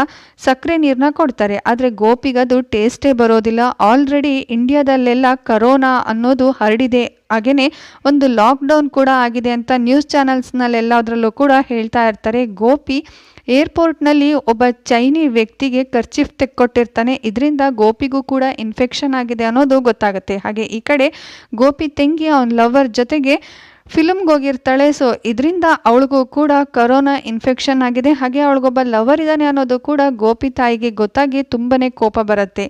S1: ಸಕ್ಕರೆ ನೀರನ್ನ ಕೊಡ್ತಾರೆ. ಆದರೆ ಗೋಪಿಗದು ಟೇಸ್ಟೇ ಬರೋದಿಲ್ಲ. ಆಲ್ರೆಡಿ ಇಂಡಿಯಾದಲ್ಲೆಲ್ಲ ಕರೋನಾ ಅನ್ನೋದು ಹರಡಿದೆ, ಹಾಗೆಯೇ ಒಂದು ಲಾಕ್ಡೌನ್ ಕೂಡ ಆಗಿದೆ ಅಂತ ನ್ಯೂಸ್ ಚಾನಲ್ಸ್ನಲ್ಲೆಲ್ಲದರಲ್ಲೂ ಕೂಡ ಹೇಳ್ತಾ ಇರ್ತಾರೆ. ಗೋಪಿ ಏರ್ಪೋರ್ಟ್ನಲ್ಲಿ ಒಬ್ಬ ಚೈನಿ ವ್ಯಕ್ತಿಗೆ ಕರ್ಚೀಫ್ ತೆಕ್ಕೊಟ್ಟಿರ್ತಾನೆ. ಇದರಿಂದ ಗೋಪಿಗೂ ಕೂಡ ಇನ್ಫೆಕ್ಷನ್ ಆಗಿದೆ ಅನ್ನೋದು ಗೊತ್ತಾಗುತ್ತೆ. ಹಾಗೆ ಈ ಕಡೆ ಗೋಪಿ ತಂಗಿ ಅವನ ಲವರ್ ಜೊತೆಗೆ ಫಿಲ್ಮ್ಗೆ ಹೋಗಿರ್ತಾಳೆ. ಸೊ ಇದರಿಂದ ಅವಳಿಗೂ ಕೂಡ ಕರೋನಾ ಇನ್ಫೆಕ್ಷನ್ ಆಗಿದೆ. ಹಾಗೆ ಅವಳಿಗೊಬ್ಬ ಲವರ್ ಇದ್ದಾನೆ ಅನ್ನೋದು ಕೂಡ ಗೋಪಿ ತಾಯಿಗೆ ಗೊತ್ತಾಗಿ ತುಂಬಾ ಕೋಪ ಬರುತ್ತೆ.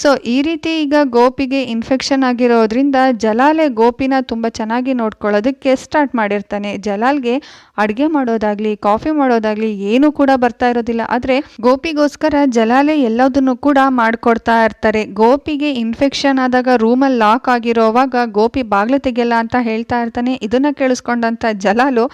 S1: ಸೊ ಈ ರೀತಿ ಈಗ ಗೋಪಿಗೆ ಇನ್ಫೆಕ್ಷನ್ ಆಗಿರೋದ್ರಿಂದ ಜಲಾಲೆ ಗೋಪಿನ ತುಂಬ ಚೆನ್ನಾಗಿ ನೋಡ್ಕೊಳ್ಳೋದಕ್ಕೆ ಸ್ಟಾರ್ಟ್ ಮಾಡಿರ್ತಾನೆ. ಜಲಾಲ್ಗೆ ಅಡುಗೆ ಮಾಡೋದಾಗಲಿ ಕಾಫಿ ಮಾಡೋದಾಗಲಿ ಏನೂ ಕೂಡ ಬರ್ತಾ ಇರೋದಿಲ್ಲ. ಆದರೆ ಗೋಪಿಗೋಸ್ಕರ ಜಲಾಲೆ ಎಲ್ಲದನ್ನು ಕೂಡ ಮಾಡಿಕೊಡ್ತಾ ಇರ್ತಾರೆ. ಗೋಪಿಗೆ ಇನ್ಫೆಕ್ಷನ್ ಆದಾಗ ರೂಮಲ್ಲಿ ಲಾಕ್ ಆಗಿರೋವಾಗ ಗೋಪಿ ಬಾಗಿಲು ತೆಗೆಯಲ್ಲ ಅಂತ ಹೇಳ್ತಾ ಇರ್ತಾನೆ. ಇದನ್ನು ಕೇಳಿಸ್ಕೊಂಡಂಥ ಜಲಾಲು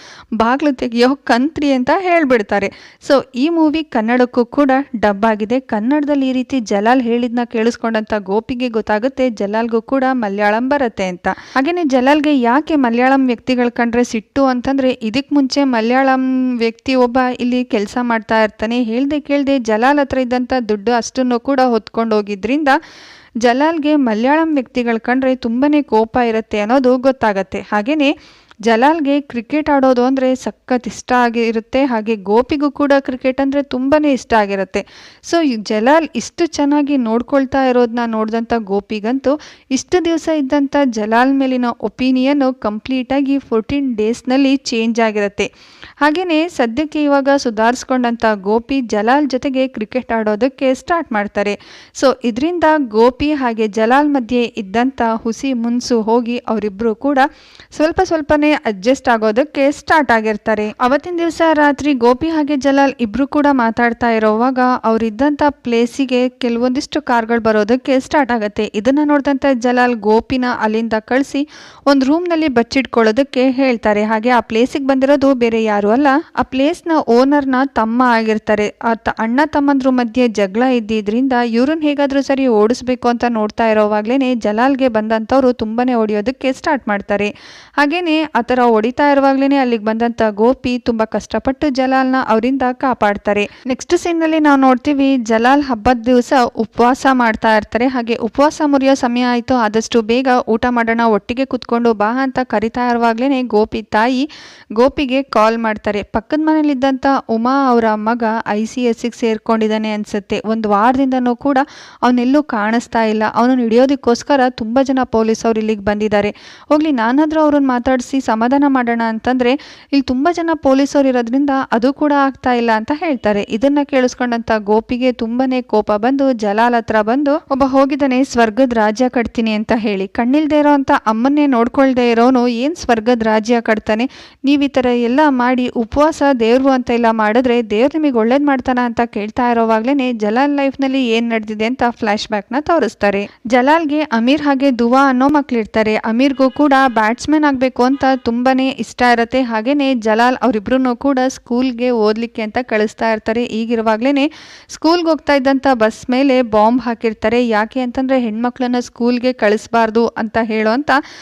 S1: ಬಾಗಿಲು ತೆಗಿಯೋ ಕಂತ್ರಿ ಅಂತ ಹೇಳ್ಬಿಡ್ತಾರೆ. ಸೊ ಈ ಮೂವಿ ಕನ್ನಡಕ್ಕೂ ಕೂಡ ಡಬ್ ಆಗಿದೆ. ಕನ್ನಡದಲ್ಲಿ ಈ ರೀತಿ ಜಲಾಲ್ ಹೇಳಿದ್ನ ಕೇಳಿಸ್ಕೊಂಡಂಥ ಗೋಪಿಗೆ ಗೊತ್ತಾಗುತ್ತೆ ಜಲಾಲ್ಗೂ ಕೂಡ ಮಲಯಾಳಂ ಬರುತ್ತೆ ಅಂತ. ಹಾಗೆಯೇ ಜಲಾಲ್ಗೆ ಯಾಕೆ ಮಲಯಾಳಂ ವ್ಯಕ್ತಿಗಳು ಕಂಡ್ರೆ ಸಿಟ್ಟು ಅಂತಂದರೆ, ಇದಕ್ಕೆ ಮುಂಚೆ ಮಲಯಾಳಂ ವ್ಯಕ್ತಿ ಒಬ್ಬ ಇಲ್ಲಿ ಕೆಲಸ ಮಾಡ್ತಾ ಇರ್ತಾನೆ. ಹೇಳ್ದೆ ಕೇಳ್ದೆ ಜಲಾಲ್ ಹತ್ರ ಇದ್ದಂಥ ದುಡ್ಡು ಅಷ್ಟನ್ನು ಕೂಡ ಹೊತ್ಕೊಂಡು ಹೋಗಿದ್ರಿಂದ ಜಲಾಲ್ಗೆ ಮಲಯಾಳಂ ವ್ಯಕ್ತಿಗಳು ಕಂಡ್ರೆ ತುಂಬಾ ಕೋಪ ಇರುತ್ತೆ ಅನ್ನೋದು ಗೊತ್ತಾಗತ್ತೆ. ಹಾಗೆಯೇ ಜಲಾಲ್ಗೆ ಕ್ರಿಕೆಟ್ ಆಡೋದು ಅಂದರೆ ಸಖತ್ ಇಷ್ಟ ಆಗಿರುತ್ತೆ. ಹಾಗೆ ಗೋಪಿಗೂ ಕೂಡ ಕ್ರಿಕೆಟ್ ಅಂದರೆ ತುಂಬಾ ಇಷ್ಟ ಆಗಿರುತ್ತೆ. ಸೊ ಜಲಾಲ್ ಇಷ್ಟು ಚೆನ್ನಾಗಿ ನೋಡ್ಕೊಳ್ತಾ ಇರೋದನ್ನ ನೋಡಿದಂಥ ಗೋಪಿಗಂತೂ ಇಷ್ಟು ದಿವಸ ಇದ್ದಂಥ ಜಲಾಲ್ ಮೇಲಿನ ಒಪಿನಿಯನ್ನು ಕಂಪ್ಲೀಟಾಗಿ 14 ಡೇಸ್ನಲ್ಲಿ ಚೇಂಜ್ ಆಗಿರುತ್ತೆ. ಹಾಗೆಯೇ ಸದ್ಯಕ್ಕೆ ಇವಾಗ ಸುಧಾರಿಸ್ಕೊಂಡಂಥ ಗೋಪಿ ಜಲಾಲ್ ಜೊತೆಗೆ ಕ್ರಿಕೆಟ್ ಆಡೋದಕ್ಕೆ ಸ್ಟಾರ್ಟ್ ಮಾಡ್ತಾರೆ. ಸೊ ಇದರಿಂದ ಗೋಪಿ ಹಾಗೆ ಜಲಾಲ್ ಮಧ್ಯೆ ಇದ್ದಂಥ ಹುಸಿ ಮುನ್ಸು ಹೋಗಿ ಅವರಿಬ್ಬರು ಕೂಡ ಸ್ವಲ್ಪನೇ ಅಡ್ಜಸ್ಟ್ ಆಗೋದಕ್ಕೆ ಸ್ಟಾರ್ಟ್ ಆಗಿರ್ತಾರೆ. ಅವತ್ತಿನ ದಿವಸ ರಾತ್ರಿ ಗೋಪಿ ಹಾಗೆ ಜಲಾಲ್ ಇಬ್ರು ಕೂಡ ಮಾತಾಡ್ತಾ ಇರೋವಾಗ ಅವರಿದ್ದಂಥ ಪ್ಲೇಸಿಗೆ ಕೆಲವೊಂದಿಷ್ಟು ಕಾರ್ಗಳು ಬರೋದಕ್ಕೆ ಸ್ಟಾರ್ಟ್ ಆಗುತ್ತೆ. ಇದನ್ನ ನೋಡಿದಂಥ ಜಲಾಲ್ ಗೋಪಿನ ಅಲ್ಲಿಂದ ಕಳಿಸಿ ಒಂದು ರೂಮ್ನಲ್ಲಿ ಬಚ್ಚಿಟ್ಕೊಳ್ಳೋದಕ್ಕೆ ಹೇಳ್ತಾರೆ. ಹಾಗೆ ಆ ಪ್ಲೇಸಿಗೆ ಬಂದಿರೋದು ಬೇರೆ ಯಾರು ಅಲ್ಲ, ಆ ಪ್ಲೇಸ್ನ ಓನರ್ನ ತಮ್ಮ ಆಗಿರ್ತಾರೆ. ಅಣ್ಣ ತಮ್ಮಂದ್ರ ಮಧ್ಯೆ ಜಗಳ ಇದ್ದಿದ್ರಿಂದ ಇವ್ರನ್ನ ಹೇಗಾದ್ರೂ ಸರಿ ಓಡಿಸ್ಬೇಕು ಅಂತ ನೋಡ್ತಾ ಇರೋವಾಗ್ಲೇನೆ ಜಲಾಲ್ಗೆ ಬಂದಂಥವ್ರು ತುಂಬಾನೇ ಹೊಡೆಯೋದಕ್ಕೆ ಸ್ಟಾರ್ಟ್ ಮಾಡ್ತಾರೆ. ಹಾಗೇನೆ ಆ ಥರ ಹೊಡಿತಾ ಇರುವಾಗ್ಲೇನೆ ಅಲ್ಲಿಗೆ ಬಂದಂಥ ಗೋಪಿ ತುಂಬಾ ಕಷ್ಟಪಟ್ಟು ಜಲಾಲ್ನ ಅವರಿಂದ ಕಾಪಾಡ್ತಾರೆ. ನೆಕ್ಸ್ಟ್ ಸೀನ್ನಲ್ಲಿ ನಾವು ನೋಡ್ತೀವಿ ಜಲಾಲ್ ಹಬ್ಬದ ದಿವಸ ಉಪವಾಸ ಮಾಡ್ತಾ ಇರ್ತಾರೆ. ಹಾಗೆ ಉಪವಾಸ ಮುರಿಯೋ ಸಮಯ ಆಯಿತು, ಆದಷ್ಟು ಬೇಗ ಊಟ ಮಾಡೋಣ, ಒಟ್ಟಿಗೆ ಕುತ್ಕೊಂಡು ಬಾ ಅಂತ ಕರಿತಾ ಇರುವಾಗ್ಲೇನೆ ಗೋಪಿ ತಾಯಿ ಗೋಪಿಗೆ ಕಾಲ್ ಮಾಡ್ತಾರೆ. ಪಕ್ಕದ ಮನೇಲಿದ್ದಂಥ ಉಮಾ ಅವರ ಮಗ ICSಗೆ ಸೇರ್ಕೊಂಡಿದ್ದಾನೆ ಅನ್ಸುತ್ತೆ. ಒಂದು ವಾರದಿಂದನೂ ಕೂಡ ಅವನೆಲ್ಲೂ ಕಾಣಿಸ್ತಾ ಇಲ್ಲ. ಅವನನ್ನು ಹಿಡಿಯೋದಕ್ಕೋಸ್ಕರ ತುಂಬ ಜನ ಪೊಲೀಸವ್ರು ಇಲ್ಲಿಗೆ ಬಂದಿದ್ದಾರೆ. ಹೋಗ್ಲಿ ನಾನಾದರೂ ಅವ್ರನ್ನ ಮಾತಾಡಿಸಿ ಸಮಾಧಾನ ಮಾಡೋಣ ಅಂತಂದರೆ ಇಲ್ಲಿ ತುಂಬ ಜನ ಪೊಲೀಸವ್ರು ಇರೋದ್ರಿಂದ ಅದು ಕೂಡ ಆಗ್ತಾ ಇಲ್ಲ ಅಂತ ಹೇಳ್ತಾರೆ. ಇದನ್ನ ಕೇಳಿಸ್ಕೊಂಡಂಥ ಗೋಪಿಗೆ ತುಂಬಾನೇ ಕೋಪ ಬಂದು ಜಲಾಲ್ ಹತ್ರ ಬಂದು, ಒಬ್ಬ ಹೋಗಿದ್ದಾನೆ ಸ್ವರ್ಗದ ರಾಜ್ಯ ಕಟ್ತೀನಿ ಅಂತ ಹೇಳಿ, ಕಣ್ಣಿಲ್ದೇ ಇರೋ ಅಂತ ಅಮ್ಮನ್ನೇ ನೋಡ್ಕೊಳ್ದೇ ಇರೋನು ಏನು ಸ್ವರ್ಗದ ರಾಜ್ಯ ಕಟ್ತಾನೆ, ನೀವು ಈ ಥರ ಎಲ್ಲ ಮಾಡಿ ಉಪವಾಸ ದೇವ್ರು ಅಂತ ಎಲ್ಲ ಮಾಡಿದ್ರೆ ದೇವ್ರು ನಿಮಗೆ ಒಳ್ಳೇದು ಮಾಡ್ತಾನ ಅಂತ ಕೇಳ್ತಾ ಇರೋವಾಗ್ಲೇನೆ ಜಲಾಲ್ ಲೈಫ್ನಲ್ಲಿ ಏನು ನಡೆದಿದೆ ಅಂತ ಫ್ಲಾಶ್ ಬ್ಯಾಕ್ನ ತೋರಿಸ್ತಾರೆ. ಜಲಾಲ್ಗೆ ಅಮೀರ್ ಹಾಗೆ ದುವಾ ಅನ್ನೋ ಮಕ್ಳಿರ್ತಾರೆ. ಅಮೀರ್ಗೂ ಕೂಡ ಬ್ಯಾಟ್ಸ್ಮನ್ ಆಗಬೇಕು ಅಂತ ತುಂಬಾನೇ ಇಷ್ಟ ಇರುತ್ತೆ. ಹಾಗೇನೆ ಜಲಾಲ್ ಅವರಿಬ್ರು ಕೂಡ ಸ್ಕೂಲ್ಗೆ ಓದಲಿಕ್ಕೆ ಅಂತ ಕಳಿಸ್ತಾ ಇರ್ತಾರೆ. ಈಗಿರುವಾಗ್ಲೇನೆ ಸ್ಕೂಲ್ಗೆ ಹೋಗ್ತಾ ಇದ್ದಂಥ ಬಸ್ ಮೇಲೆ ಬಾಂಬ್ ಹಾಕಿರ್ತಾರೆ. ಯಾಕೆ ಅಂತಂದ್ರೆ ಹೆಣ್ಮಕ್ಳನ್ನ ಸ್ಕೂಲ್ಗೆ ಕಳಿಸ್ಬಾರ್ದು ಅಂತ ಹೇಳೋಂಥ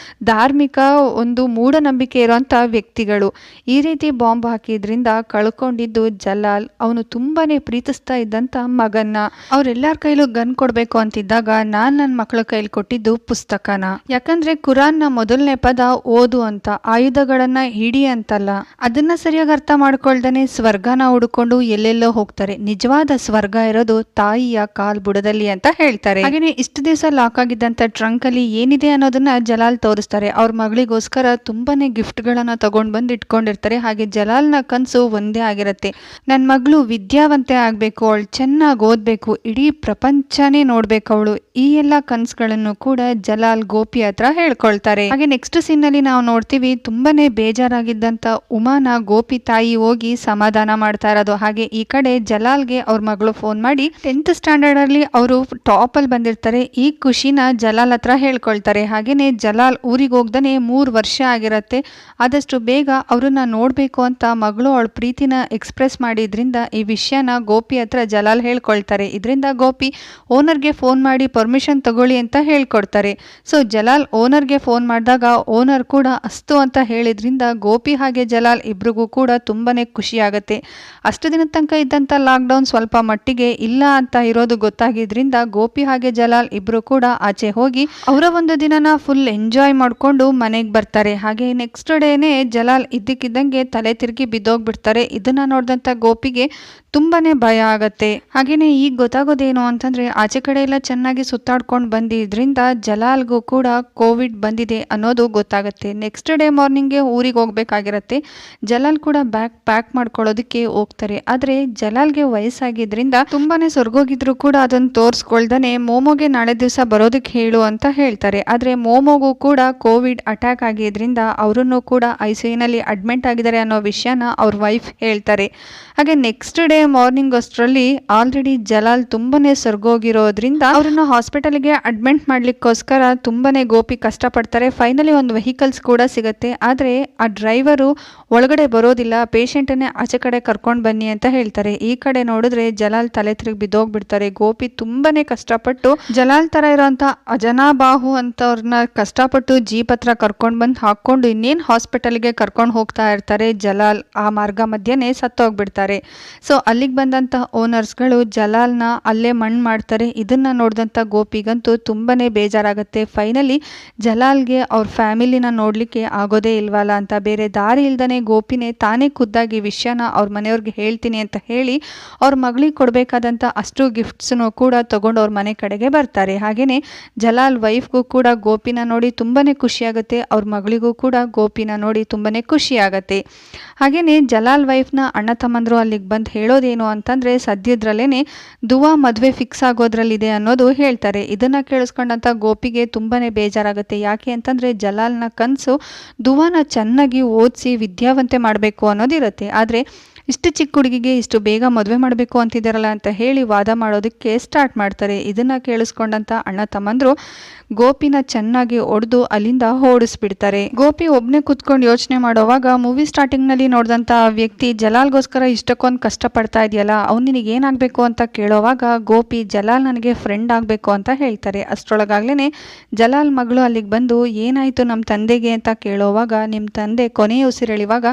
S1: ಧಾರ್ಮಿಕ ಒಂದು ಮೂಢನಂಬಿಕೆ ಇರೋಂಥ ವ್ಯಕ್ತಿಗಳು ಈ ರೀತಿ ಬಾಂಬ್ ಹಾಕಿದ್ರಿಂದ ಕಳ್ಕೊಂಡಿದ್ದು ಜಲಾಲ್. ಅವನು ತುಂಬಾನೇ ಪ್ರೀತಿಸ್ತಾ ಇದ್ದಂಥ ಮಗನ್ನ. ಅವ್ರೆಲ್ಲಾರ ಕೈಲೂ ಗನ್ ಕೊಡ್ಬೇಕು ಅಂತಿದ್ದಾಗ ನಾನ್ ನನ್ನ ಮಕ್ಕಳ ಕೈಲಿ ಕೊಟ್ಟಿದ್ದು ಪುಸ್ತಕನ. ಯಾಕಂದ್ರೆ ಕುರಾನ್ನ ಮೊದಲನೇ ಪದ ಓದು ಅಂತ, ಆಯುಧಗಳನ್ನ ಹಿಡಿ ಅಂತಲ್ಲ. ಅದನ್ನ ಸರಿಯಾಗಿ ಅರ್ಥ ಮಾಡ್ಕೊಳ್ದೇನೆ ಸ್ವರ್ಗನ ಹುಡ್ಕೊಂಡು ಎಲ್ಲೆಲ್ಲೋ ಹೋಗ್ತಾರೆ. ನಿಜವಾದ ಸ್ವರ್ಗ ಇರೋದು ತಾಯಿಯ ಕಾಲ್ ಬುಡದಲ್ಲಿ ಅಂತ ಹೇಳ್ತಾರೆ. ಹಾಗೇನೆ ಇಷ್ಟು ದಿವಸ ಲಾಕ್ ಆಗಿದ್ದಂತ ಟ್ರಂಕ್ ಅಲ್ಲಿ ಏನಿದೆ ಅನ್ನೋದನ್ನ ಜಲಾಲ್ ತೋರಿಸ್ತಾರೆ. ಅವ್ರ ಮಗಳಿಗೋಸ್ಕರ ತುಂಬಾನೇ ಗಿಫ್ಟ್ ಗಳನ್ನ ತಗೊಂಡ್ ಬಂದು ಇಟ್ಕೊಂಡಿರ್ತಾರೆ. ಹಾಗೆ ಜಲಾಲ್ನ ಕನ್ಸು ಒಂದೇ ಆಗಿರತ್ತೆ, ನನ್ನ ಮಗಳು ವಿದ್ಯಾವಂತೆ ಆಗ್ಬೇಕು, ಅವಳು ಚೆನ್ನಾಗಿ ಓದ್ಬೇಕು, ಇಡೀ ಪ್ರಪಂಚನೇ ನೋಡ್ಬೇಕು ಅವಳು. ಈ ಎಲ್ಲ ಕನ್ಸುಗಳನ್ನು ಕೂಡ ಜಲಾಲ್ ಗೋಪಿ ಹತ್ರ ಹೇಳ್ಕೊಳ್ತಾರೆ. ಹಾಗೆ ನೆಕ್ಸ್ಟ್ ಸೀನ್ ನಲ್ಲಿ ನಾವು ನೋಡ್ತೀವಿ ತುಂಬಾನೇ ಬೇಜಾರಾಗಿದ್ದಂತ ಉಮಾನ ಗೋಪಿ ತಾಯಿ ಹೋಗಿ ಸಮಾಧಾನ ಮಾಡ್ತಾ ಇರೋದು. ಹಾಗೆ ಈ ಕಡೆ ಜಲಾಲ್ಗೆ ಅವ್ರ ಮಗಳು ಫೋನ್ ಮಾಡಿ 10th ಸ್ಟ್ಯಾಂಡರ್ಡ್ ಅಲ್ಲಿ ಅವರು ಟಾಪ್ ಅಲ್ಲಿ ಬಂದಿರ್ತಾರೆ. ಈ ಖುಷಿನ ಜಲಾಲ್ ಹತ್ರ ಹೇಳ್ಕೊಳ್ತಾರೆ. ಹಾಗೇನೆ ಜಲಾಲ್ ಊರಿಗೆ ಹೋಗ್ದಾನೆ 3 ವರ್ಷ ಆಗಿರತ್ತೆ. ಆದಷ್ಟು ಬೇಗ ಅವ್ರನ್ನ ನೋಡ್ಬೇಕು ಅಂತ ಮಗಳು ಅವಳ ಪ್ರೀತಿನ ಎಕ್ಸ್ಪ್ರೆಸ್ ಮಾಡಿದ್ರಿಂದ ಈ ವಿಷಯನ ಗೋಪಿ ಹತ್ರ ಜಲಾಲ್ ಹೇಳ್ಕೊಳ್ತಾರೆ. ಇದರಿಂದ ಗೋಪಿ ಓನರ್ಗೆ ಫೋನ್ ಮಾಡಿ ಪರ್ಮಿಷನ್ ತಗೊಳ್ಳಿ ಅಂತ ಹೇಳ್ಕೊಡ್ತಾರೆ. ಸೊ ಜಲಾಲ್ ಓನರ್ಗೆ ಫೋನ್ ಮಾಡಿದಾಗ ಓನರ್ ಕೂಡ ಅಸ್ತು ಅಂತ ಹೇಳಿದ್ರಿಂದ ಗೋಪಿ ಹಾಗೆ ಜಲಾಲ್ ಇಬ್ರಿಗೂ ಕೂಡ ತುಂಬಾನೇ ಖುಷಿ ಆಗುತ್ತೆ. ಅಷ್ಟು ದಿನದ ತನಕ ಇದ್ದಂಥ ಲಾಕ್ಡೌನ್ ಸ್ವಲ್ಪ ಮಟ್ಟಿಗೆ ಇಲ್ಲ ಅಂತ ಇರೋದು ಗೊತ್ತಾಗಿದ್ರಿಂದ ಗೋಪಿ ಹಾಗೆ ಜಲಾಲ್ ಇಬ್ರು ಕೂಡ ಆಚೆ ಹೋಗಿ ಅವರ ಒಂದು ದಿನನ ಫುಲ್ ಎಂಜಾಯ್ ಮಾಡ್ಕೊಂಡು ಮನೆಗೆ ಬರ್ತಾರೆ. ಹಾಗೆ ನೆಕ್ಸ್ಟ್ ಡೇನೆ ಜಲಾಲ್ ಇದ್ದಕ್ಕಿದ್ದಂಗೆ ತಲೆ ತಿರುಗಿ ಬಿದ್ದೋಗ್ಬಿಡ್ತಾರೆ. ಇದನ್ನ ನೋಡಿದಂಥ ಗೋಪಿಗೆ ತುಂಬಾನೇ ಭಯ ಆಗತ್ತೆ. ಹಾಗೇನೆ ಈಗ ಗೊತ್ತಾಗೋದೇನು ಅಂತಂದ್ರೆ ಆಚೆ ಕಡೆ ಎಲ್ಲ ಚೆನ್ನಾಗಿ ಸುತ್ತಾಡ್ಕೊಂಡು ಬಂದಿದ್ರಿಂದ ಜಲಾಲ್ಗೂ ಕೂಡ ಕೋವಿಡ್ ಬಂದಿದೆ ಅನ್ನೋದು ಗೊತ್ತಾಗುತ್ತೆ. ನೆಕ್ಸ್ಟ್ ಡೇ ಮಾರ್ನಿಂಗ್ಗೆ ಊರಿಗೆ ಹೋಗ್ಬೇಕಾಗಿರತ್ತೆ. ಜಲಾಲ್ ಕೂಡ ಬ್ಯಾಗ್ ಪ್ಯಾಕ್ ಮಾಡ್ಕೊಳ್ಳೋದಕ್ಕೆ ಹೋಗ್ತಾರೆ. ಆದ್ರೆ ಜಲಾಲ್ಗೆ ವಯಸ್ಸಾಗಿದ್ರಿಂದ ತುಂಬಾನೇ ಸೊರ್ಗೋಗಿದ್ರು ಕೂಡ ಅದನ್ನ ತೋರಿಸ್ಕೊಳ್ದಾನೆ ಮೋಮೋಗೆ ನಾಳೆ ದಿವಸ ಬರೋದಕ್ಕೆ ಹೇಳು ಅಂತ ಹೇಳ್ತಾರೆ. ಆದ್ರೆ ಮೋಮೋಗೂ ಕೂಡ ಕೋವಿಡ್ ಅಟ್ಯಾಕ್ ಆಗಿದ್ರಿಂದ ಅವರನ್ನು ಕೂಡ ICUನಲ್ಲಿ ಅಡ್ಮಿಟ್ ಆಗಿದ್ದಾರೆ ಅನ್ನೋ ವಿಷಯನ ಅವ್ರ ವೈಫ್ ಹೇಳ್ತಾರೆ. ಹಾಗೆ ನೆಕ್ಸ್ಟ್ ಡೇ ಮಾರ್ನಿಂಗ್ ಅಷ್ಟರಲ್ಲಿ ಆಲ್ರೆಡಿ ಜಲಾಲ್ ತುಂಬಾನೇ ಸೊರ್ಗೋಗಿರೋದ್ರಿಂದ ಅವ್ರನ್ನ ಹಾಸ್ಪಿಟಲ್ಗೆ ಅಡ್ಮಿಟ್ ಮಾಡ್ಲಿಕ್ಕೋಸ್ಕರ ತುಂಬಾನೇ ಗೋಪಿ ಕಷ್ಟಪಡ್ತಾರೆ. ಫೈನಲಿ ಒಂದು ವೆಹಿಕಲ್ಸ್ ಕೂಡ ಸಿಗುತ್ತೆ. ಆಗುತ್ತೆ. ಆದರೆ ಆ ಡ್ರೈವರು ಒಳಗಡೆ ಬರೋದಿಲ್ಲ, ಪೇಷಂಟನ್ನೇ ಆಚೆ ಕಡೆ ಕರ್ಕೊಂಡು ಬನ್ನಿ ಅಂತ ಹೇಳ್ತಾರೆ. ಈ ಕಡೆ ನೋಡಿದ್ರೆ ಜಲಾಲ್ ತಲೆ ತಿರುಗಿ ಬಿದ್ದೋಗ್ಬಿಡ್ತಾರೆ. ಗೋಪಿ ತುಂಬಾನೇ ಕಷ್ಟಪಟ್ಟು ಜಲಾಲ್ ತರ ಇರೋಂಥ ಅಜನಾಬಾಹು ಅಂತವ್ರನ್ನ ಕಷ್ಟಪಟ್ಟು ಜೀಪ್ ಹತ್ರ ಕರ್ಕೊಂಡು ಬಂದು ಹಾಕೊಂಡು ಇನ್ನೇನು ಹಾಸ್ಪಿಟಲ್ಗೆ ಕರ್ಕೊಂಡು ಹೋಗ್ತಾ ಇರ್ತಾರೆ. ಜಲಾಲ್ ಆ ಮಾರ್ಗ ಮಧ್ಯೆನೇ ಸತ್ತೋಗ್ಬಿಡ್ತಾರೆ. ಸೊ ಅಲ್ಲಿಗೆ ಬಂದಂಥ ಓನರ್ಸ್ಗಳು ಜಲಾಲ್ನ ಅಲ್ಲೇ ಮಣ್ಣು ಮಾಡ್ತಾರೆ. ಇದನ್ನ ನೋಡಿದಂಥ ಗೋಪಿಗಂತೂ ತುಂಬಾನೇ ಬೇಜಾರಾಗುತ್ತೆ. ಫೈನಲಿ ಜಲಾಲ್ಗೆ ಅವ್ರ ಫ್ಯಾಮಿಲಿನ ನೋಡ್ಲಿಕ್ಕೆ ಆಗೋದೇ ಇಲ್ವಲ್ಲ ಅಂತ ಬೇರೆ ದಾರಿ ಇಲ್ದನೆ ಗೋಪಿನೇ ತಾನೇ ಖುದ್ದಾಗಿ ವಿಷಯನ ಅವ್ರ ಮನೆಯವ್ರಿಗೆ ಹೇಳ್ತೀನಿ ಅಂತ ಹೇಳಿ ಅವ್ರ ಮಗಳಿಗೆ ಕೊಡಬೇಕಾದಂಥ ಅಷ್ಟು ಗಿಫ್ಟ್ಸ್ನು ಕೂಡ ತಗೊಂಡು ಅವ್ರ ಮನೆ ಕಡೆಗೆ ಬರ್ತಾರೆ. ಹಾಗೆಯೇ ಜಲಾಲ್ ವೈಫ್ಗೂ ಕೂಡ ಗೋಪಿನ ನೋಡಿ ತುಂಬಾನೇ ಖುಷಿಯಾಗುತ್ತೆ. ಅವ್ರ ಮಗಳಿಗೂ ಕೂಡ ಗೋಪಿನ ನೋಡಿ ತುಂಬಾನೇ ಖುಷಿಯಾಗತ್ತೆ. ಹಾಗೆಯೇ ಜಲಾಲ್ ವೈಫ್ನ ಅಣ್ಣ ತಮ್ಮಂದ್ರು ಅಲ್ಲಿಗೆ ಬಂದು ಹೇಳೋದೇನು ಅಂತಂದರೆ ಸದ್ಯದ್ರಲ್ಲೇ ದುವಾ ಮದುವೆ ಫಿಕ್ಸ್ ಆಗೋದ್ರಲ್ಲಿದೆ ಅನ್ನೋದು ಹೇಳ್ತಾರೆ. ಇದನ್ನು ಕೇಳಿಸ್ಕೊಂಡಂಥ ಗೋಪಿಗೆ ತುಂಬಾ ಬೇಜಾರಾಗುತ್ತೆ. ಯಾಕೆ ಅಂತಂದರೆ ಜಲಾಲ್ನ ಕನಸು ದುವಾನ ಚೆನ್ನಾಗಿ ಓದಿಸಿ ವಿದ್ಯಾವಂತೆ ಮಾಡಬೇಕು ಅನ್ನೋದಿರುತ್ತೆ. ಆದರೆ ಇಷ್ಟು ಚಿಕ್ಕ ಹುಡುಗಿಗೆ ಇಷ್ಟು ಬೇಗ ಮದುವೆ ಮಾಡಬೇಕು ಅಂತಿದ್ದಾರಲ್ಲ ಅಂತ ಹೇಳಿ ವಾದ ಮಾಡೋದಕ್ಕೆ ಸ್ಟಾರ್ಟ್ ಮಾಡ್ತಾರೆ. ಇದನ್ನು ಕೇಳಿಸ್ಕೊಂಡಂಥ ಅಣ್ಣ ತಮ್ಮಂದರು ಗೋಪಿನ ಚೆನ್ನಾಗಿ ಹೊಡೆದು ಅಲ್ಲಿಂದ ಓಡಿಸ್ಬಿಡ್ತಾರೆ. ಗೋಪಿ ಒಬ್ಬನೇ ಕೂತ್ಕೊಂಡು ಯೋಚನೆ ಮಾಡೋವಾಗ ಮೂವಿ ಸ್ಟಾರ್ಟಿಂಗ್ನಲ್ಲಿ ನೋಡಿದಂಥ ವ್ಯಕ್ತಿ ಜಲಾಲ್ಗೋಸ್ಕರ ಇಷ್ಟಕ್ಕೊಂದು ಕಷ್ಟಪಡ್ತಾ ಇದೆಯಲ್ಲ, ಅವ್ನು ನಿನಗೆ ಏನಾಗಬೇಕು ಅಂತ ಕೇಳೋವಾಗ ಗೋಪಿ ಜಲಾಲ್ ನನಗೆ ಫ್ರೆಂಡ್ ಆಗಬೇಕು ಅಂತ ಹೇಳ್ತಾರೆ. ಅಷ್ಟರೊಳಗಾಗ್ಲೇ ಜಲಾಲ್ ಮಗಳು ಅಲ್ಲಿಗೆ ಬಂದು ಏನಾಯಿತು ನಮ್ಮ ತಂದೆಗೆ ಅಂತ ಕೇಳೋವಾಗ ನಿಮ್ಮ ತಂದೆ ಕೊನೆಯ ಉಸಿರೆಳಿವಾಗ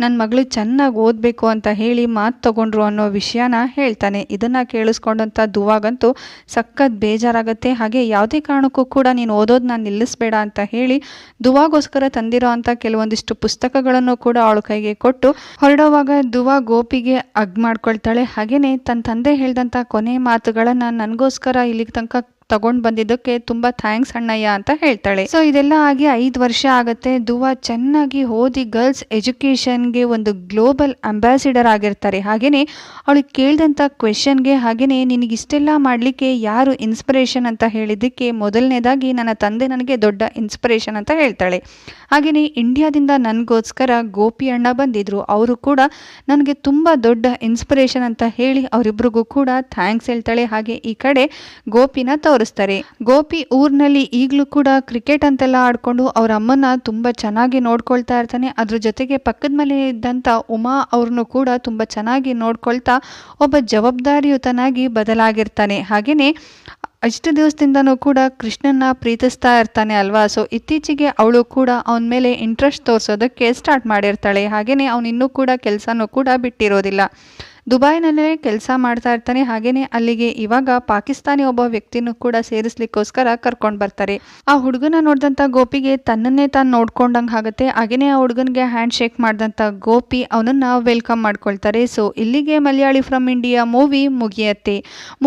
S1: ನನ್ನ ಮಗಳು ಚೆನ್ನಾಗಿ ಓದಬೇಕು ಅಂತ ಹೇಳಿ ಮಾತು ತಗೊಂಡ್ರು ಅನ್ನೋ ವಿಷಯನ ಹೇಳ್ತಾನೆ. ಇದನ್ನು ಕೇಳಿಸ್ಕೊಂಡಂಥ ದುವಾಗಂತೂ ಸಖತ್ ಬೇಜಾರಾಗುತ್ತೆ. ಹಾಗೆ ಯಾವುದೇ ಕಾರಣಕ್ಕೂ ಕೂಡ ನೀನು ಓದೋದನ್ನ ನಿಲ್ಲಿಸಬೇಡ ಅಂತ ಹೇಳಿ ದುವಾಗೋಸ್ಕರ ತಂದಿರೋ ಅಂಥ ಕೆಲವೊಂದಿಷ್ಟು ಪುಸ್ತಕಗಳನ್ನು ಕೂಡ ಅವಳ ಕೈಗೆ ಕೊಟ್ಟು ಹೊರಡೋವಾಗ ದುವಾ ಗೋಪಿಗೆ ಅಗ್ ಮಾಡ್ಕೊಳ್ತಾಳೆ. ಹಾಗೆಯೇ ತನ್ನ ತಂದೆ ಹೇಳಿದಂಥ ಕೊನೆ ಮಾತುಗಳನ್ನು ನನಗೋಸ್ಕರ ಇಲ್ಲಿಗೆ ತನಕ ತಗೊಂಡು ಬಂದಿದ್ದಕ್ಕೆ ತುಂಬ ಥ್ಯಾಂಕ್ಸ್ ಅಣ್ಣಯ್ಯ ಅಂತ ಹೇಳ್ತಾಳೆ. ಸೊ ಇದೆಲ್ಲ ಆಗಿ 5 ವರ್ಷ ಆಗುತ್ತೆ. ದುವಾ ಚೆನ್ನಾಗಿ ಓದಿ ಗರ್ಲ್ಸ್ ಎಜುಕೇಷನ್ಗೆ ಒಂದು ಗ್ಲೋಬಲ್ ಅಂಬಾಸಿಡರ್ ಆಗಿರ್ತಾರೆ. ಹಾಗೆಯೇ ಅವಳಿಗೆ ಕೇಳಿದಂಥ ಕ್ವೆಶನ್ಗೆ ಹಾಗೆಯೇ ನಿನಗಿಷ್ಟೆಲ್ಲ ಮಾಡಲಿಕ್ಕೆ ಯಾರು ಇನ್ಸ್ಪಿರೇಷನ್ ಅಂತ ಹೇಳಿದ್ದಕ್ಕೆ ಮೊದಲನೇದಾಗಿ ನನ್ನ ತಂದೆ ನನಗೆ ದೊಡ್ಡ ಇನ್ಸ್ಪಿರೇಷನ್ ಅಂತ ಹೇಳ್ತಾಳೆ. ಹಾಗೆಯೇ ಇಂಡಿಯಾದಿಂದ ನನಗೋಸ್ಕರ ಗೋಪಿ ಅಣ್ಣ ಬಂದಿದ್ರು, ಅವರು ಕೂಡ ನನಗೆ ತುಂಬ ದೊಡ್ಡ ಇನ್ಸ್ಪಿರೇಷನ್ ಅಂತ ಹೇಳಿ ಅವರಿಬ್ರಿಗೂ ಕೂಡ ಥ್ಯಾಂಕ್ಸ್ ಹೇಳ್ತಾಳೆ. ಹಾಗೆ ಈ ಕಡೆ ಗೋಪಿನ ತೋರಿಸ್ತಾರೆ. ಗೋಪಿ ಊರಿನಲ್ಲಿ ಈಗಲೂ ಕೂಡ ಕ್ರಿಕೆಟ್ ಅಂತೆಲ್ಲ ಆಡ್ಕೊಂಡು ಅವ್ರ ಅಮ್ಮನ ತುಂಬ ಚೆನ್ನಾಗಿ ನೋಡ್ಕೊಳ್ತಾ ಇರ್ತಾನೆ. ಅದ್ರ ಜೊತೆಗೆ ಪಕ್ಕದ ಮನೆ ಇದ್ದಂಥ ಉಮಾ ಅವ್ರನ್ನು ಕೂಡ ತುಂಬ ಚೆನ್ನಾಗಿ ನೋಡ್ಕೊಳ್ತಾ ಒಬ್ಬ ಜವಾಬ್ದಾರಿಯುತನಾಗಿ ಬದಲಾಗಿರ್ತಾನೆ. ಹಾಗೆಯೇ ಇಷ್ಟು ದಿವಸದಿಂದನೂ ಕೂಡ ಕೃಷ್ಣನ್ನ ಪ್ರೀತಿಸ್ತಾ ಇರ್ತಾನೆ ಅಲ್ವಾ. ಸೊ ಇತ್ತೀಚೆಗೆ ಅವಳು ಕೂಡ ಅವನ ಮೇಲೆ ಇಂಟ್ರೆಸ್ಟ್ ತೋರಿಸೋದಕ್ಕೆ ಸ್ಟಾರ್ಟ್ ಮಾಡಿರ್ತಾಳೆ. ಹಾಗೆಯೇ ಅವನಿನ್ನೂ ಕೂಡ ಕೆಲಸನೂ ಕೂಡ ಬಿಟ್ಟಿರೋದಿಲ್ಲ. ದುಬೈನಲ್ಲೇ ಕೆಲಸ ಮಾಡ್ತಾ ಇರ್ತಾನೆ. ಹಾಗೆಯೇ ಅಲ್ಲಿಗೆ ಇವಾಗ ಪಾಕಿಸ್ತಾನಿ ಒಬ್ಬ ವ್ಯಕ್ತಿನೂ ಕೂಡ ಸೇರಿಸ್ಲಿಕ್ಕೋಸ್ಕರ ಕರ್ಕೊಂಡು ಬರ್ತಾರೆ. ಆ ಹುಡುಗನ ನೋಡಿದಂಥ ಗೋಪಿಗೆ ತನ್ನನ್ನೇ ತಾನು ನೋಡ್ಕೊಂಡಂಗೆ ಆಗುತ್ತೆ. ಹಾಗೆಯೇ ಆ ಹುಡುಗನಿಗೆ ಹ್ಯಾಂಡ್ ಶೇಕ್ ಮಾಡಿದಂಥ ಗೋಪಿ ಅವನನ್ನು ವೆಲ್ಕಮ್ ಮಾಡ್ಕೊಳ್ತಾರೆ. ಸೊ ಇಲ್ಲಿಗೆ ಮಲಯಾಳಿ ಫ್ರಮ್ ಇಂಡಿಯಾ ಮೂವಿ ಮುಗಿಯತ್ತೆ.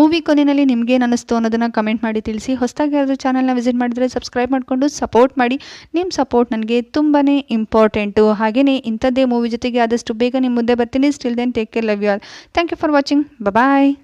S1: ಮೂವಿ ಕೊನೆಯಲ್ಲಿ ನಿಮ್ಗೇನು ಅನ್ನಿಸ್ತು ಅನ್ನೋದನ್ನು ಕಮೆಂಟ್ ಮಾಡಿ ತಿಳಿಸಿ. ಹೊಸದಾಗಿ ಯಾರಾದರೂ ಚಾನಲ್ನ ವಿಸಿಟ್ ಮಾಡಿದರೆ ಸಬ್ಸ್ಕ್ರೈಬ್ ಮಾಡಿಕೊಂಡು ಸಪೋರ್ಟ್ ಮಾಡಿ. ನಿಮ್ಮ ಸಪೋರ್ಟ್ ನನಗೆ ತುಂಬಾ ಇಂಪಾರ್ಟೆಂಟು. ಹಾಗೆಯೇ ಇಂಥದ್ದೇ ಮೂವಿ ಜೊತೆಗೆ ಆದಷ್ಟು ಬೇಗ ನಿಮ್ಮ ಮುಂದೆ ಬರ್ತೀನಿ. Still then take care, love you all. Thank you for watching. Bye bye.